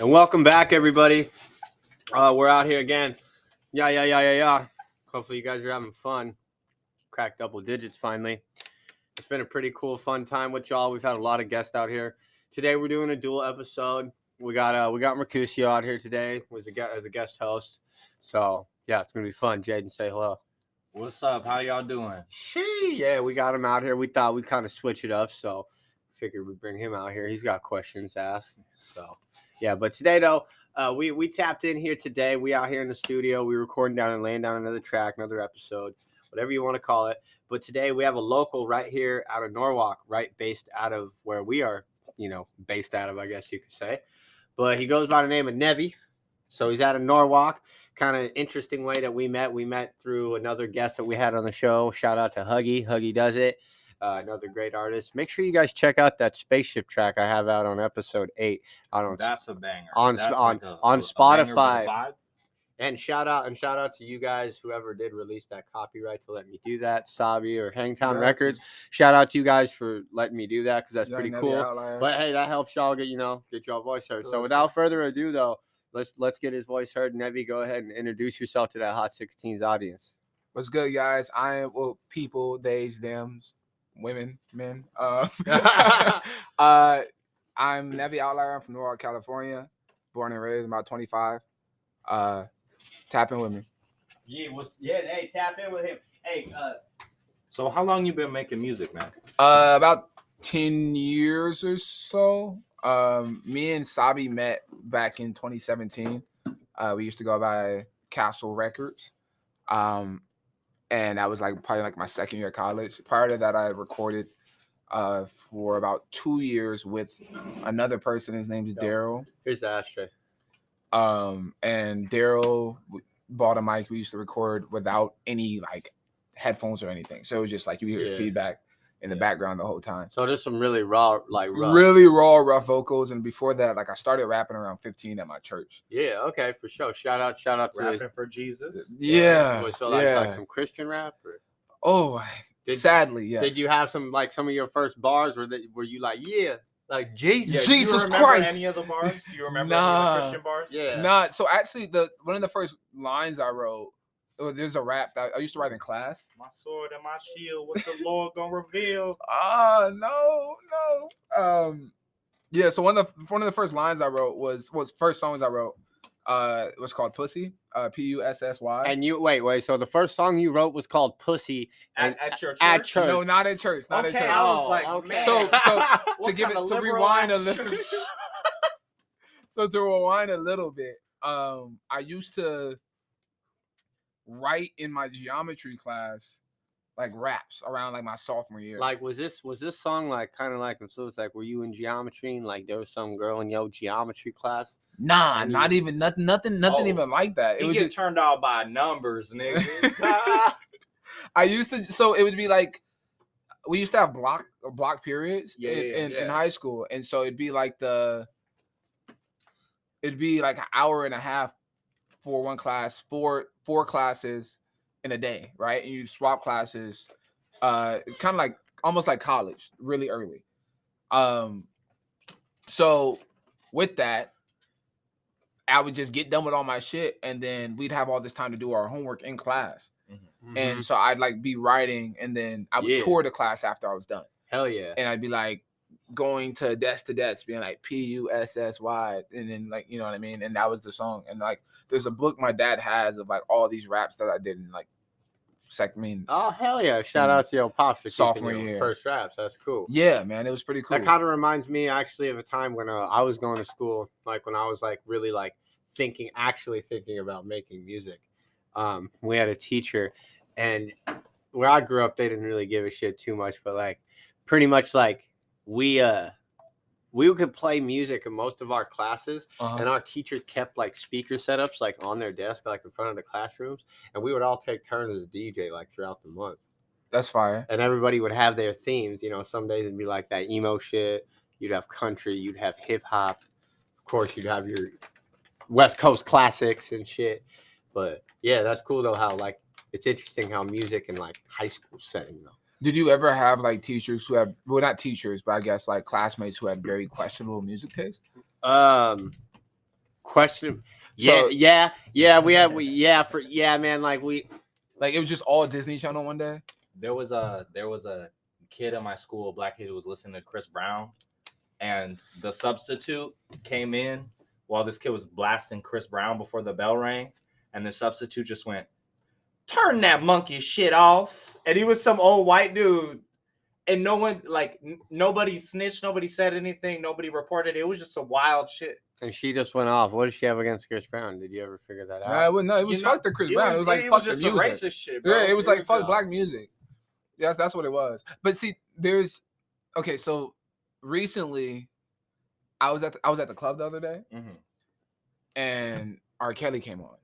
And welcome back, everybody. We're out here again. Yeah. Hopefully you guys are having fun. Cracked double digits finally. It's been a pretty cool, fun time with y'all. We've had a lot of guests out here. Today we're doing a dual episode. We got Mercutio out here today as a guest host. So yeah, it's gonna be fun. Jaden, say hello. What's up? How y'all doing? Yeah, we got him out here. We thought we'd kind of switch it up, so figured we'd bring him out here. He's got questions to ask. So yeah, but today though, we tapped in here today. We out here in the studio. We recording down and laying down another track, another episode, whatever you want to call it. But today we have a local right here out of Norwalk, right based out of where we are, based out of, I guess you could say. But he goes by the name of Nevi. So he's out of Norwalk. Kind of interesting way that we met. We met through another guest that we had on the show. Shout out to Huggy. Huggy Does It. Another great artist. Make sure you guys check out that spaceship track I have out on episode 8. That's a banger. On Spotify. A banger, and shout out to you guys, whoever did release that copyright to let me do that, Sabi or Hangtown Records. Shout out to you guys for letting me do that because that's pretty cool. Outlyr. But hey, that helps y'all get y'all voice heard. So without further ado, though, let's get his voice heard. Nevi, go ahead and introduce yourself to that Hot 16's audience. What's good, guys? I am people, theys, thems, women, men. I'm Nevi Outlyr. I'm from Norwalk, California. Born and raised, about 25. Tap in with me. Hey, tap in with him. Hey, so how long you been making music, man? About 10 years or so. Me and Sabi met back in 2017. We used to go by Castle Records. And that was probably my second year of college. Prior to that, I recorded for about 2 years with another person. His name is Daryl. Here's the ashtray. And Daryl bought a mic. We used to record without any headphones or anything. So it was just you hear feedback in the background the whole time. So there's some really rough. Really raw, rough vocals. And before that, I started rapping around 15 at my church. Yeah, okay, for sure. Shout out to rapping for Jesus. Yeah. So like some Christian rap? Or? Oh, sadly, yes. Did you have some of your first bars were you Jesus? Jesus do you remember Christ. Any of the bars? Do you remember any of the Christian bars? Yeah. Nah. So actually, one of the first lines I wrote, there's a rap that I used to write in class. My sword and my shield, what the Lord gonna reveal? No. Yeah. So one of the first lines I wrote was first songs I wrote. It was called Pussy. Pussy. And you wait. So the first song you wrote was called Pussy at your church? At church. No, not at church. Not at church. I was like, okay. So to rewind a little. So to rewind a little bit, I used to write in my geometry class raps around my sophomore year. Was this song kind of so it's were you in geometry and there was some girl in your geometry class? Nah, not even nothing even like that. It was just turned out by numbers, nigga. I used to, so it would be we used to have block periods in high school, and so it'd be an hour and a half for one class, four classes in a day, right? And you swap classes. It's kind of almost like college, really early. So with that, I would just get done with all my shit, and then we'd have all this time to do our homework in class. Mm-hmm. And so I'd be writing, and then I would tour the class after I was done. Hell yeah. And I'd be going to desk, being Pussy, and then you know what I mean? And that was the song. And there's a book my dad has of all these raps that I did in oh hell yeah! Shout out to your pops for sophomore year first raps. That's cool. Yeah, man, it was pretty cool. That kind of reminds me actually of a time when I was going to school, when I was really thinking about making music. We had a teacher, and where I grew up, they didn't really give a shit too much, but pretty much we could play music in most of our classes, and our teachers kept speaker setups on their desk, in front of the classrooms, and we would all take turns as a DJ throughout the month. That's fire. And everybody would have their themes. Some days it'd be that emo shit. You'd have country. You'd have hip hop. Of course, you'd have your West Coast classics and shit. But yeah, that's cool though. How it's interesting how music in high school setting though. Did you ever have teachers who had, well, not teachers, but I guess classmates who had very questionable music taste? Question. So- Yeah. Man. Like Like it was just all Disney Channel one day. There was a kid in my school, a black kid who was listening to Chris Brown, and the substitute came in while this kid was blasting Chris Brown before the bell rang, and the substitute just went, "Turn that monkey shit off." And he was some old white dude. And no one, like, nobody snitched, nobody said anything, nobody reported. It was just some wild shit. And she just went off. What does she have against Chris Brown? Did you ever figure that out? No, it was fuck the Chris Brown. It was like fuck the just music. some racist shit, bro. Yeah, it was like fuck just- black music. Yes, that's what it was. But see, okay. So recently, I was at the club the other day, Mhm. and R. Kelly came on.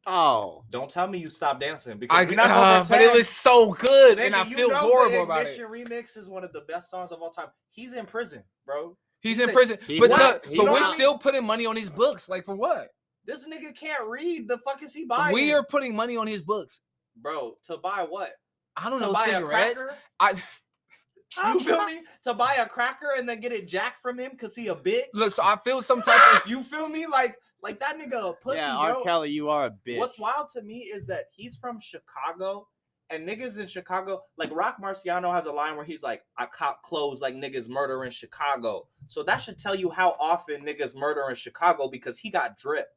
Oh, Don't tell me you stopped dancing because we're not gonna but it was so good, and I Nigga, you feel know horrible the about it. Ignition remix is one of the best songs of all time. He's in prison, bro. He's He's in a- prison, he's but not- we're not- still putting money on his books. Like for what? This nigga can't read. The fuck is he buying? We are putting money on his books. bro, to buy what? I don't To know, buy cigarettes. a cracker? I You feel me? To buy a cracker and then get it jacked from him because he a bitch? look. So I feel some type of. You feel me? Like that nigga a pussy, yeah, bro. R. Kelly, you are a bitch. What's wild to me is that he's from Chicago, and niggas in Chicago, like Rock Marciano has a line where he's like, "I cop clothes like niggas murder in Chicago." So that should tell you how often niggas murder in Chicago because he got drip.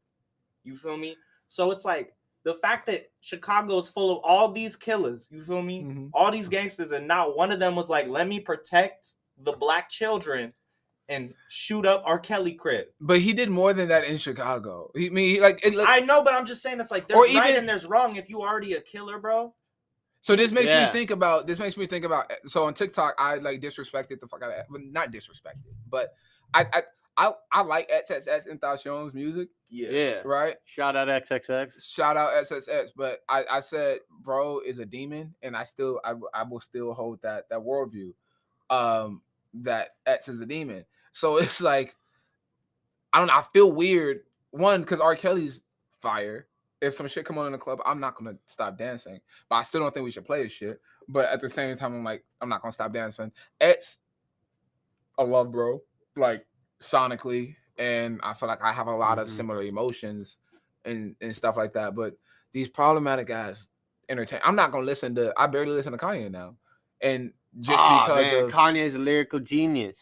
You feel me? So it's like the fact that Chicago is full of all these killers. You feel me? Mhm. All these gangsters, and not one of them was like, "Let me protect the black children." And shoot up R. Kelly crib. But he did more than that in Chicago. I know, but I'm just saying it's like there's Or right even- and there's wrong if you already a killer, bro. So this makes Yeah. me think about. So on TikTok, I like disrespected the fuck out of. Well, not disrespected, but I like XXX Tentacion's music, Yeah. right? Shout out XXX. Shout out XXX, but I said bro is a demon, and I will still hold that worldview, that X is a demon. So it's like I don't know. I feel weird. One, because R. Kelly's fire. If some shit come on in the club, I'm not gonna stop dancing. But I still don't think we should play his shit. But at the same time, I'm like, I'm not gonna stop dancing. X, I love bro, like sonically, and I feel like I have a lot of Mhm. similar emotions and stuff like that. But these problematic guys entertain. I'm not gonna listen to. I barely listen to Kanye now, and just because man, of Kanye's a lyrical genius.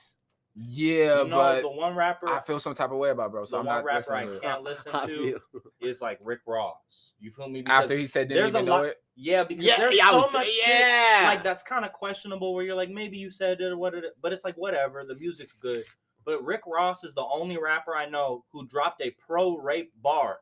yeah, You know, but the one rapper, I feel some type of way about bro. So the I'm one not rapper I listening to it. can't listen I to feel- is like Rick Ross. You feel me? Because After he said didn't there's a even know lot. it. Yeah, because Yeah, there's yeah, I so would- much yeah. shit like that's kind of questionable. Where you're like, maybe you said it or what, but it's like whatever. The music's good. But Rick Ross is the only rapper I know who dropped a pro-rape bar,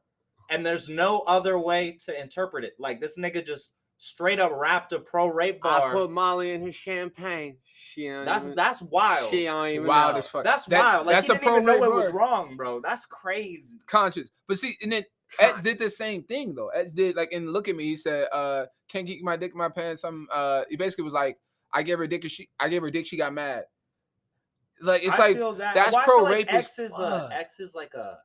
and there's no other way to interpret it. Like this nigga just straight up rapped a pro-rape I bar. put Molly in his champagne. That's wild. She don't even Wild know. as fuck. That's That- wild. Like that's he a didn't even know pro-rape it was bar. wrong, bro. That's crazy. Conscious. But see, and then X did the same thing though. X did like, and look at me. He said, "Can't keep my dick in my pants." He basically was like, "I gave her dick. She got mad." Like it's I like feel that. that's Well, I feel pro-rape like as fuck. X is like a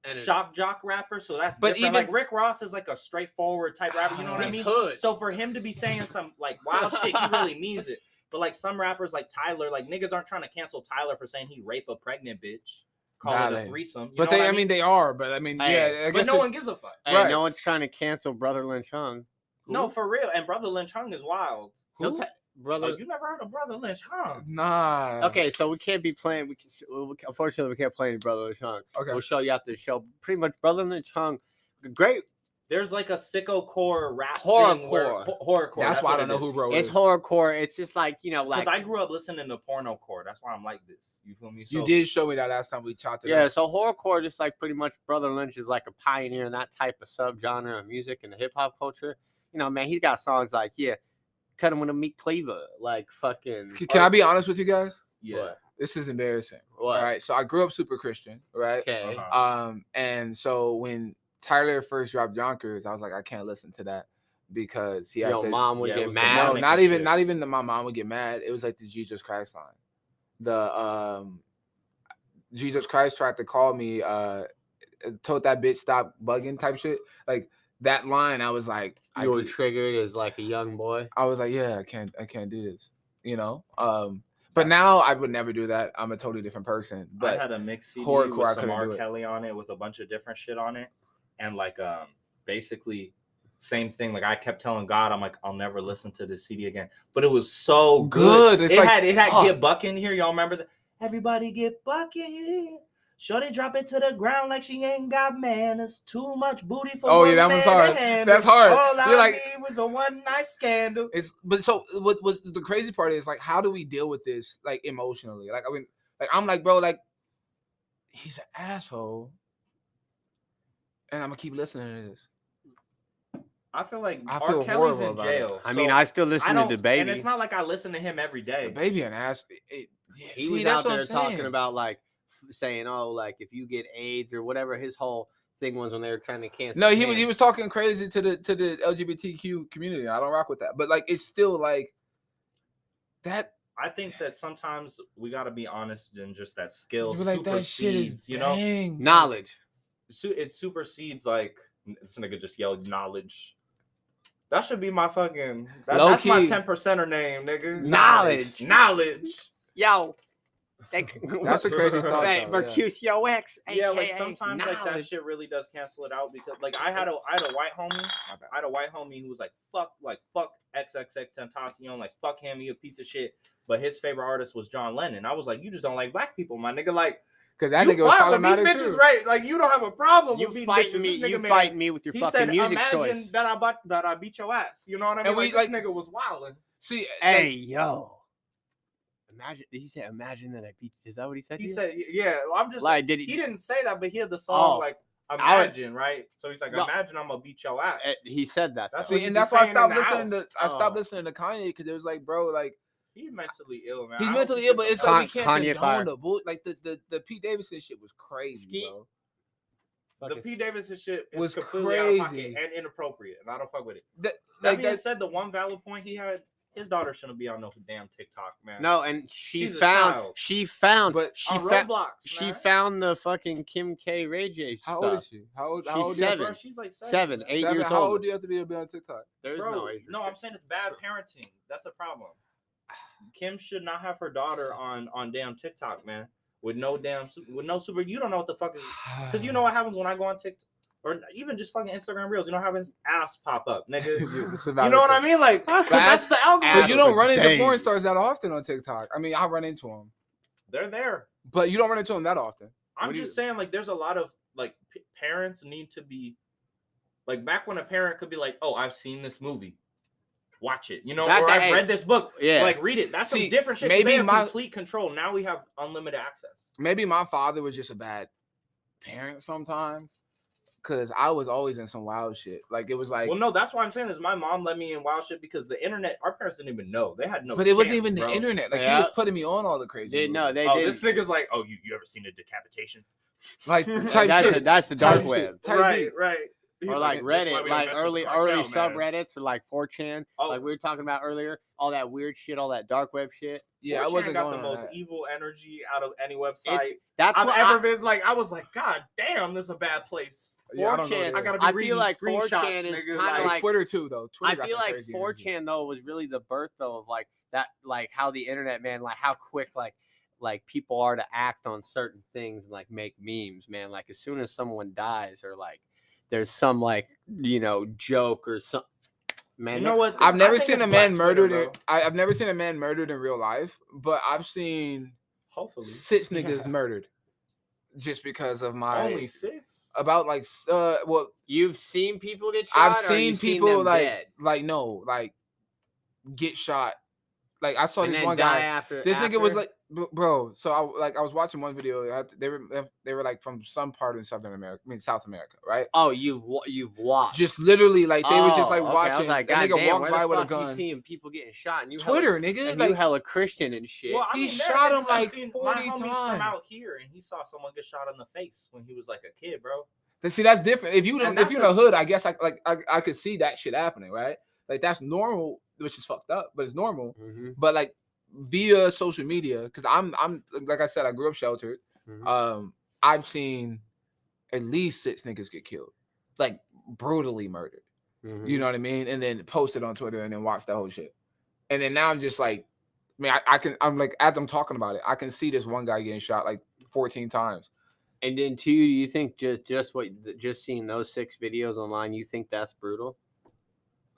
And it- shock jock rapper, so that's But different. even- Like Rick Ross is like a straightforward type rapper. You know what I He's mean? hood. So for him to be saying some like wild shit, he really means it. But like some rappers like Tyler, like niggas aren't trying to cancel Tyler for saying he raped a pregnant bitch, call it a Valid. threesome. You But know they, what I mean, they are. But I mean, Hey, yeah. I but guess no it's- one gives a fuck. Hey, Right. no one's trying to cancel Brother Lynch Hung. No, for real. And Brother Lynch Hung is wild. He'll Who? ta- Brother. Oh, you never heard of Brother Lynch Hung? Nah. Okay, so we can't be playing. Unfortunately, we can't play any Brother Lynch Hung. Okay. We'll show you after the show. Pretty much, Brother Lynch Hung, great. There's like a sicko core rap Horrorcore. thing where- horrorcore. That's why I what don't it know who is. bro It's is. horrorcore. It's just like like Because I grew up listening to porno core. That's why I'm like this. You feel me? You did show me that last time we chopped it yeah. up. So horrorcore, just like pretty much Brother Lynch is like a pioneer in that type of subgenre of music in the hip hop culture. You know, man, he's got songs like cut him with a meat cleaver, like fucking. Can I be honest with you guys? Yeah. What? This is embarrassing. What? All right. So I grew up super Christian, right? Okay. Uh-huh. And so when Tyler first dropped Yonkers, I was like, I can't listen to that because he had Your the, mom would yeah, it get was the mad. no, demonic not and even shit. not even my mom would get mad. It was like the Jesus Christ line. The Jesus Christ tried to call me, told that bitch stop bugging type shit. Like that line, I was like, You were triggered as like a young boy. I was like, yeah, I can't do this, you know. But now I would never do that. I'm a totally different person. But I had a mix CD horrorcore, I with some couldn't R. do it. Kelly on it with a bunch of different shit on it, and like basically same thing. Like I kept telling God, I'm like, I'll never listen to this CD again. But it was so good. It's It like, had Get Buck in here. Y'all remember that? Everybody get Buck in here. Shorty drop it to the ground like she ain't got manners. Too much booty for Oh, one yeah, that man was hard. to handle. That's hard. All You're I like- need was a one night scandal. But so what the crazy part is, like, how do we deal with this, like, emotionally? Like, I mean, like, I'm like, bro, like, he's an asshole, and I'm gonna keep listening to this. I feel like I R. feel Kelly's horrible in about jail. I mean, I still listen to the baby. And it's not like I listen to him every day. The baby an ass. He was out there talking about like saying, "Oh, like if you get AIDS or whatever." His whole thing was when they were trying to cancel. No, he was talking crazy to the LGBTQ community. I don't rock with that, but like it's still like that. I think that sometimes we got to be honest and just that skill Like, that shit is supersedes, you know, bang. knowledge. It supersedes like this nigga just yelled knowledge. That should be my fucking. That's my 10%er name, nigga. Knowledge. Yo. That's a crazy thought. Hey, Mercutio X. Yeah, like AKA sometimes like that knowledge. shit really does cancel it out because like I had a white homie who was like fuck XXX Tentacion, like fuck him, he a piece of shit. But his favorite artist was John Lennon. I was like, you just don't like black people, my nigga. Like, because that nigga was problematic bitches, too. right? Like you don't have a problem You with beating fight bitches. me. This nigga You made fight me with your he fucking said, music imagine choice. that I beat your ass. You know what I mean? And we, this nigga was wilding. See, Hey, yo. Imagine. Did he say imagine that I beat? Is that what he said? He said, yeah. Well, I'm just like, he didn't say that, but he had the song like imagine, right? So he's like, imagine I'm gonna beat your ass. He said that. That's see, and that's why I stopped listening to. I stopped listening to Kanye because it was like, bro, like. He's mentally ill, man. He's mentally ill, but it's like we can't Kanye condone the bull. Like the Pete Davidson shit was crazy, bro. The Pete Davidson shit was completely out of pocket crazy and inappropriate, and I don't fuck with it. Like being said, the one valid point he had, his daughter shouldn't be on no damn TikTok, man. No, and She's a child. she found the fucking Kim K. Ray J How stuff. old is she? How old? She's 7. She's like 7, 8 years How old. old do you have to be on TikTok? There's no age. No, I'm saying it's bad parenting. That's the problem. Kim should not have her daughter on damn TikTok, man. With no super. You don't know what the fuck is, because you know what happens when I go on TikTok or even just fucking Instagram Reels. You know how his ass pop up, nigga. You know what I mean? Like, because that's the algorithm. But you don't run into porn stars that often on TikTok. I mean, I run into them. They're there, but you don't run into them that often. I'm just saying, like, there's a lot of like parents need to be like back when a parent could be like, oh, I've seen this movie. Watch it, you know, or I've read this book. Yeah, like read it. That's some different shit. Maybe they have complete control. Now we have unlimited access. Maybe my father was just a bad parent sometimes, because I was always in some wild shit. Like it was like, well, no, that's why I'm saying this. My mom let me in wild shit because the internet. Our parents didn't even know. They had no. But it wasn't even the internet. Like he was putting me on all the crazy. This nigga's like, oh, you ever seen a decapitation? Like that's the dark web. Right. Or like Reddit, like early subreddits, or like 4chan, like we were talking about earlier. All that weird shit, all that dark web shit. Yeah, I wasn't got the most evil energy out of any website I've ever been. Like I was like, God damn, this is a bad place. 4chan, I gotta be reading screenshots. 4chan is kind of like Twitter too, though. Twitter I feel like 4chan though was really the birth though of like that, like how the internet, man, like how quick like people are to act on certain things and like make memes, man. Like as soon as someone dies or like there's some like, you know, joke or something. Man, you know what? I've never seen a man murdered. I've never seen a man murdered in real life, but I've seen 6 niggas murdered just because of my only 6. About like well, you've seen people get shot. I've seen people like get shot. Like I saw this one guy. Nigga was like, bro. So I was watching one video. They were like from some part in South America, right? Oh, you've watched. Just literally like they were just like watching. I was like, a nigga walked by with a gun. You seeing people getting shot and you Twitter, nigga, and like, you hella Christian and shit. Well, he shot him like 40 times. From out here, and he saw someone get shot in the face when he was like a kid, bro. Then see, that's different. If you're in the hood, I guess I could see that shit happening, right? Like that's normal, which is fucked up, but it's normal. Mm-hmm. But like via social media, because I'm like I said, I grew up sheltered. Mm-hmm. I've seen at least 6 niggas get killed, like brutally murdered. Mm-hmm. You know what I mean? And then posted on Twitter and then watched that whole shit. And then now I'm just like, I mean, I'm like, as I'm talking about it, I can see this one guy getting shot like 14 times. And then to you think just seeing those 6 videos online, you think that's brutal?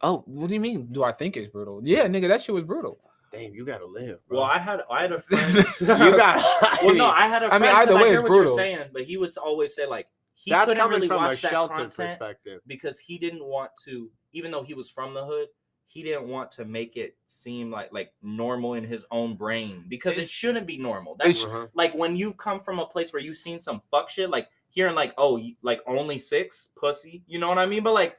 Oh, what do you mean? Do I think it's brutal? Yeah, nigga, that shit was brutal. Damn, you gotta live, bro. Well, I had a friend. You got. I had a friend. either way, I hear it's what brutal. you're saying, but he would always say like he That's couldn't coming really from a watch that shelter content perspective. because he didn't want to, even though he was from the hood, he didn't want to make it seem like normal in his own brain because it shouldn't be normal. That's like when you've come from a place where you've seen some fuck shit, like hearing like, oh, like only 6 pussy, you know what I mean? But like,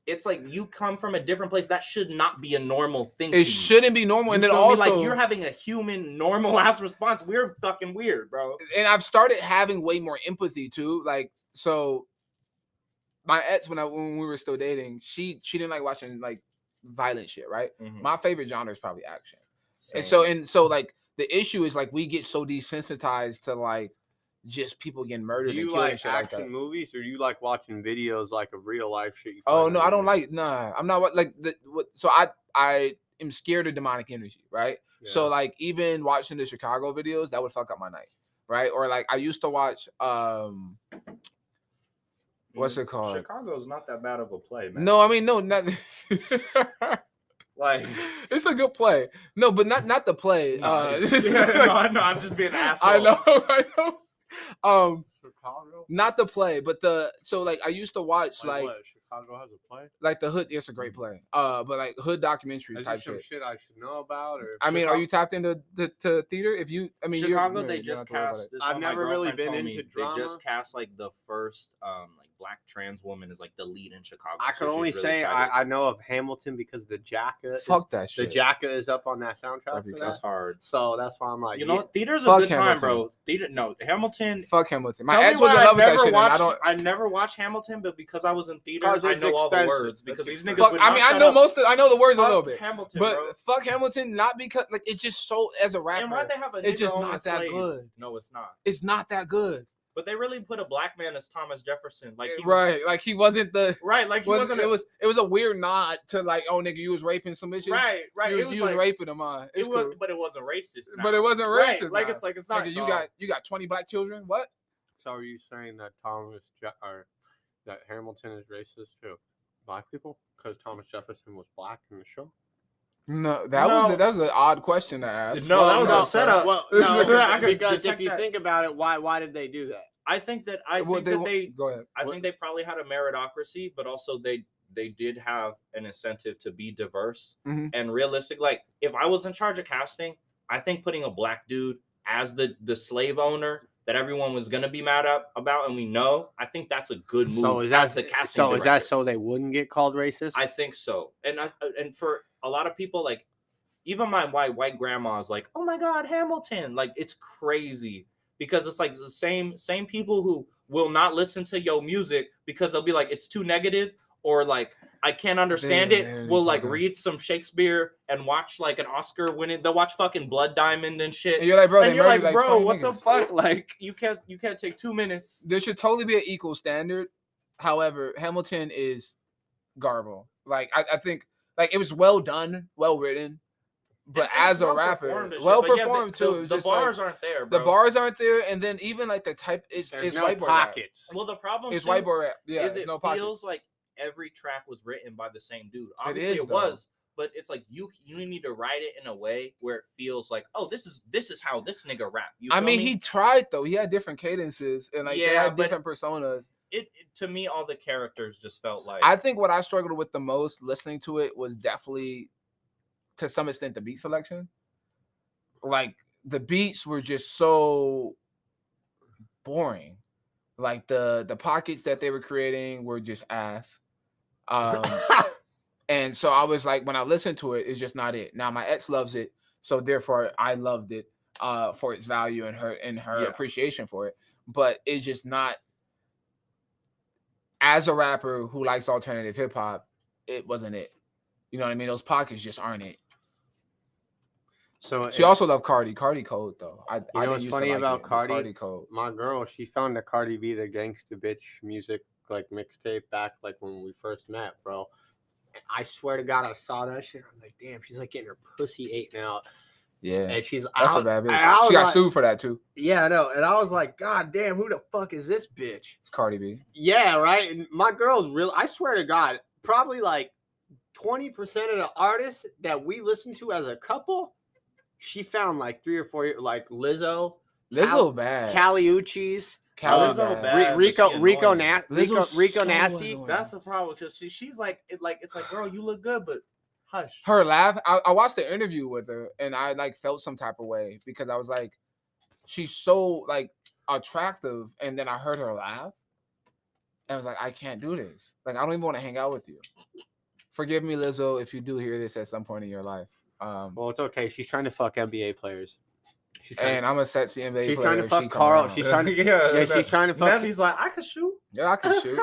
it's like you come from a different place. That should not be a normal thing. It shouldn't be normal. And then also, like you're having a human normal ass response. We're fucking weird, bro. And I've started having way more empathy too. Like, so my ex, when we were still dating, she didn't like watching like violent shit, right? Mm-hmm. My favorite genre is probably action. Same. And so like the issue is like we get so desensitized to like just people getting murdered. Do you and killing like shit action like that. movies, or you like watching videos like of real life shit? Oh no, I don't like. Nah, I'm not like the. So I am scared of demonic energy, right? Yeah. So like even watching the Chicago videos, that would fuck up my night, right? Or like I used to watch what's it called? Chicago's not that bad of a play, man. No, I mean no, not like it's a good play. No, but not the play. No, no, I'm just being an asshole. I know. Chicago? Not the play, but so like I used to watch like what? Chicago has a play? Like the hood, it's a great play. But like hood documentaries Is type some shit. shit I should know about? Or I mean, are you tapped into the theater? If you, I mean, Chicago, they just cast. I've never really been into drama. They just cast like the first like black trans woman is like the lead in Chicago. I can only say I know of Hamilton because the Jacka. Fuck that shit. The Jacka is up on that soundtrack. That's hard. So that's why I'm like, you know what? Theater's a good time, bro. Hamilton. Fuck Hamilton. My ex was in love with that shit. I never watched Hamilton, but because I was in theater, I know all the words. Because these niggas. Fuck, I mean, I know the words a little bit. Hamilton, but bro. Fuck Hamilton, not because like it's just so as a rapper. And why'd they have a it's just nigga not that good. No, it's not. It's not that good. But they really put a black man as Thomas Jefferson, like like he wasn't the like he wasn't. It was a weird nod to like, oh nigga, you was raping some bitches. Right. You was raping them on. It was, but it wasn't racist. But it wasn't racist. Right. Like it's not. Nigga, you got 20 black children. What? So are you saying that that Hamilton is racist to black people because Thomas Jefferson was black in the show? No, that was an odd question to ask. No, that was a setup. Well, no, because if you think about it, why did they do that? I think that go ahead. I think they probably had a meritocracy, but also they did have an incentive to be diverse and realistic. Like if I was in charge of casting, I think putting a black dude as the slave owner that everyone was gonna be mad about, and we know, I think that's a good move. So is that the casting? So director. Is that so they wouldn't get called racist? I think so, and for a lot of people, like even my white grandma is like, oh my god, Hamilton, like it's crazy because it's like the same people who will not listen to your music because they'll be like it's too negative or like I can't understand it. We'll like read some Shakespeare and watch like an Oscar winning. They'll watch fucking Blood Diamond and shit. And you're like, bro, and you're like, bro, what niggas. the fuck? Like you can't take 2 minutes. There should totally be an equal standard. However, Hamilton is garble. Like I think like it was well done, well written. But as a rapper, well performed too. The bars aren't there, bro. The bars aren't there, and then even like the type is no whiteboard pockets. Well, the problem is whiteboard rap. Yeah, is it no feels pockets. like every track was written by the same dude. Obviously, it was, but it's like you need to write it in a way where it feels like, oh, this is how this nigga rap. I mean, he tried though. He had different cadences and like they had different personas. It to me, all the characters just felt like. I think what I struggled with the most listening to it was definitely, to some extent, the beat selection. Like the beats were just so boring. Like the pockets that they were creating were just ass. And so I was like, when I listened to it, it's just not it. Now my ex loves it, so therefore I loved it for its value and her appreciation for it. But it's just not. As a rapper who likes alternative hip hop, it wasn't it. You know what I mean? Those pockets just aren't it. So she also loved Cardi. Cardi cold though. I know what's funny about Cardi cold. My girl, she found the Cardi B the Gangsta Bitch music like mixtape back like when we first met, bro. And I swear to God, I saw that shit. I was like, damn, she's like getting her pussy eaten out. Yeah, And she's that's a bad I bitch. was She got like- sued for that too. Yeah, I know. And I was like, God damn, who the fuck is this bitch? It's Cardi B. Yeah, right. And my girl's real. I swear to God, probably like 20% of the artists that we listen to as a couple, she found like 3 or 4, like Lizzo, Lizzo bad. Cali Uchis, Cali Lizzo bad. bad. Rico but she Rico annoying. Rico so Nasty. annoying. That's the problem because she's like it's like, girl, you look good, but hush. Her laugh. I watched the interview with her, and I like felt some type of way because I was like, she's so like attractive, and then I heard her laugh, and I was like, I can't do this. Like, I don't even want to hang out with you. Forgive me, Lizzo, if you do hear this at some point in your life. Well, it's okay. She's trying to fuck NBA players. And I'm a sexy NBA she's player. trying to if fuck she come Carl. around. She's trying to yeah, she's trying to fuck. Nevi's like, I could shoot. Yeah, I can shoot.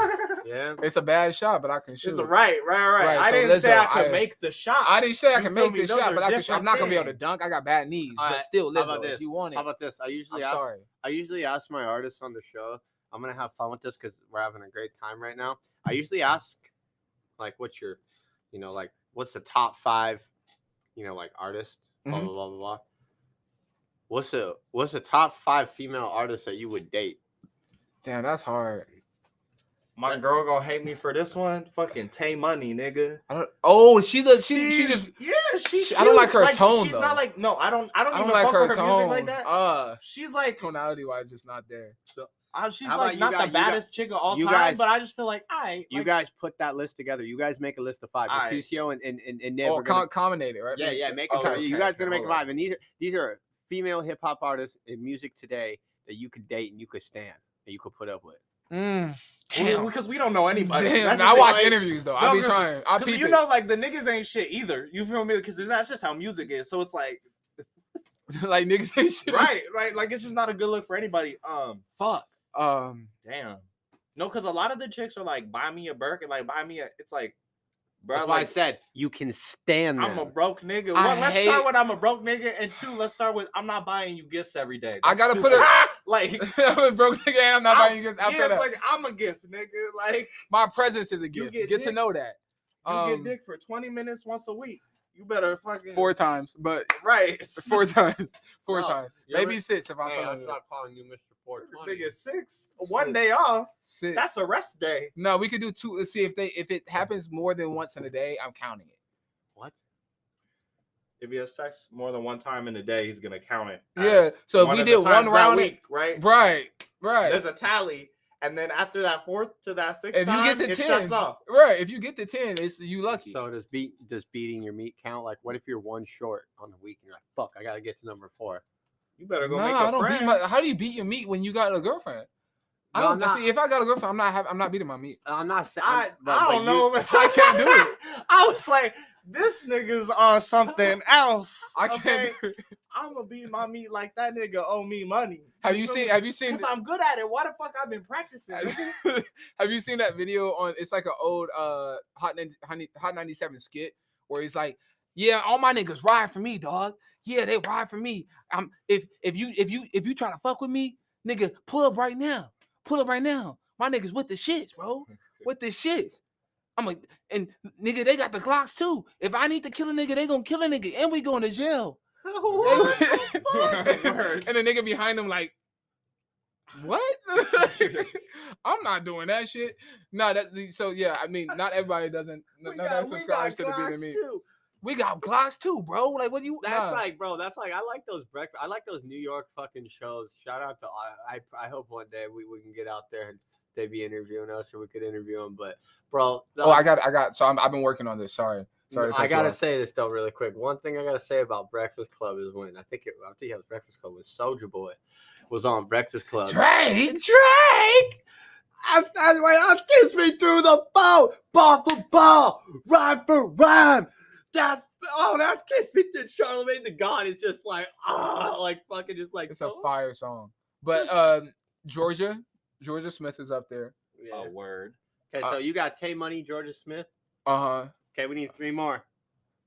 Yeah. It's a bad shot, but I can shoot. It's right. I so didn't say Lizzo, I could make the shot. I didn't say I You can feel make me? the Those shot, are but I can. I'm different not gonna be able to things. dunk. I got bad knees, All but right, still, how about Lizzo, if this? you want it, How about this? I'm sorry. I usually ask my artists on the show. I'm gonna have fun with this because we're having a great time right now. I usually ask, like, what's your, like, what's the top 5, like artists, blah Mhm. blah blah blah blah. What's the top 5 female artists that you would date? Damn, that's hard. My girl gonna hate me for this one. Fucking Tay Money, nigga. I don't. Oh, she just. She's I don't like her cute. tone, She's though. not like I don't I don't even like fuck her with her tone. music like that. She's like Tonality wise, just not there. she's How like about not you the guys- baddest chick of all you time, guys- but I just feel like You guys put that list together. You guys make a list of 5. Aight. Mercutio and Nev. Oh, are gonna- combinate it, right? yeah, make Oh, You okay, guys gonna make a hold on. 5, and these are female hip hop artists in music today that you could date and you could stand and you could put up with. Mm, damn. because we don't know anybody. Damn. That's the I thing, watch like, interviews though. no, I be 'cause- trying. I Because peep you it. know, like the niggas ain't shit either. You feel me? Because that's just how music is. So it's like, like niggas ain't shit. right. Like it's just not a good look for anybody. Fuck. Damn. No, because a lot of the chicks are like, buy me a Birkin, like buy me a. It's like, bro, That's why I like said you can stand them. I'm a broke nigga. I One, let's hate- start with I'm a broke nigga, and 2, let's start with I'm not buying you gifts every day. I That's gotta put stupid. her. like. I'm a broke nigga and I'm not buying you gifts Yeah, after it's that. like I'm a gift, nigga. Like My presence is a You gift. get Get to dick. know that. you get dick for 20 minutes once a week. You better fucking 4 times, but right. 4 times. 4 No, times. you Maybe ever- 6 if I'm Hey, feeling I'll it. stop calling you Mr. 420. Nigga, 6. One day off. 6. That's a rest day. No, we could do 2. Let's see if it happens more than once in a day. I'm counting it. What? If he has sex more than one time in a day, he's gonna count it. Yeah, as so if one we of did the one times that round- week, right? Right. There's a tally, and then after that 4th to that 6th If you time, get to it 10, shuts off. Right. If you get to 10, it's you lucky. So does beating your meat count? Like, what if you're 1 short on the week and you're like, fuck, I gotta get to number 4? You better go Nah, make I a don't friend. beat my. How do you beat your meat when you got a girlfriend? I No, don't I'm not- see. If I got a girlfriend, I'm not beating my meat. I'm not saying. I don't know, but I can't do it. I was like, this nigga's on something else. I can't. Do it. I'm gonna beat my meat like that nigga owe me money. Have you seen? Have you seen? Because I'm good at it. Why the fuck I've been practicing? nigga? Have you seen that video on? It's like an old Hot 97 skit where he's like, "Yeah, all my niggas ride for me, dog. Yeah, they ride for me. If you trying to fuck with me, nigga, pull up right now. Pull up right now. My niggas with the shits, bro. With the shits. I'm like, and nigga, they got the Glocks too. If I need to kill a nigga, they gonna kill a nigga, and we going to jail." Word. And the nigga behind him like, what? I'm not doing that shit. No, so yeah. I mean, not everybody doesn't. None of subscribers to the beat of me. We got Glocks too, bro. Like, what do you? That's like, bro. That's like, I like those breakfast. I like those New York fucking shows. Shout out to I hope one day we can get out there and they be interviewing us or we could interview them. But bro, I got. So I've been working on this. Sorry. To I cut you gotta off. say this though, really quick. One thing I gotta say about Breakfast Club is when I think it was Breakfast Club when Soulja Boy was on Breakfast Club. Drake. I kiss me through the phone, ball for ball, rhyme for rhyme. That's kiss me to Charlamagne the God is just like like fucking just like It's a fire song. But Georgia Smith is up there. Yeah. A word. Okay, so you got Tay Money, Georgia Smith. Uh-huh. Okay, we need 3 more.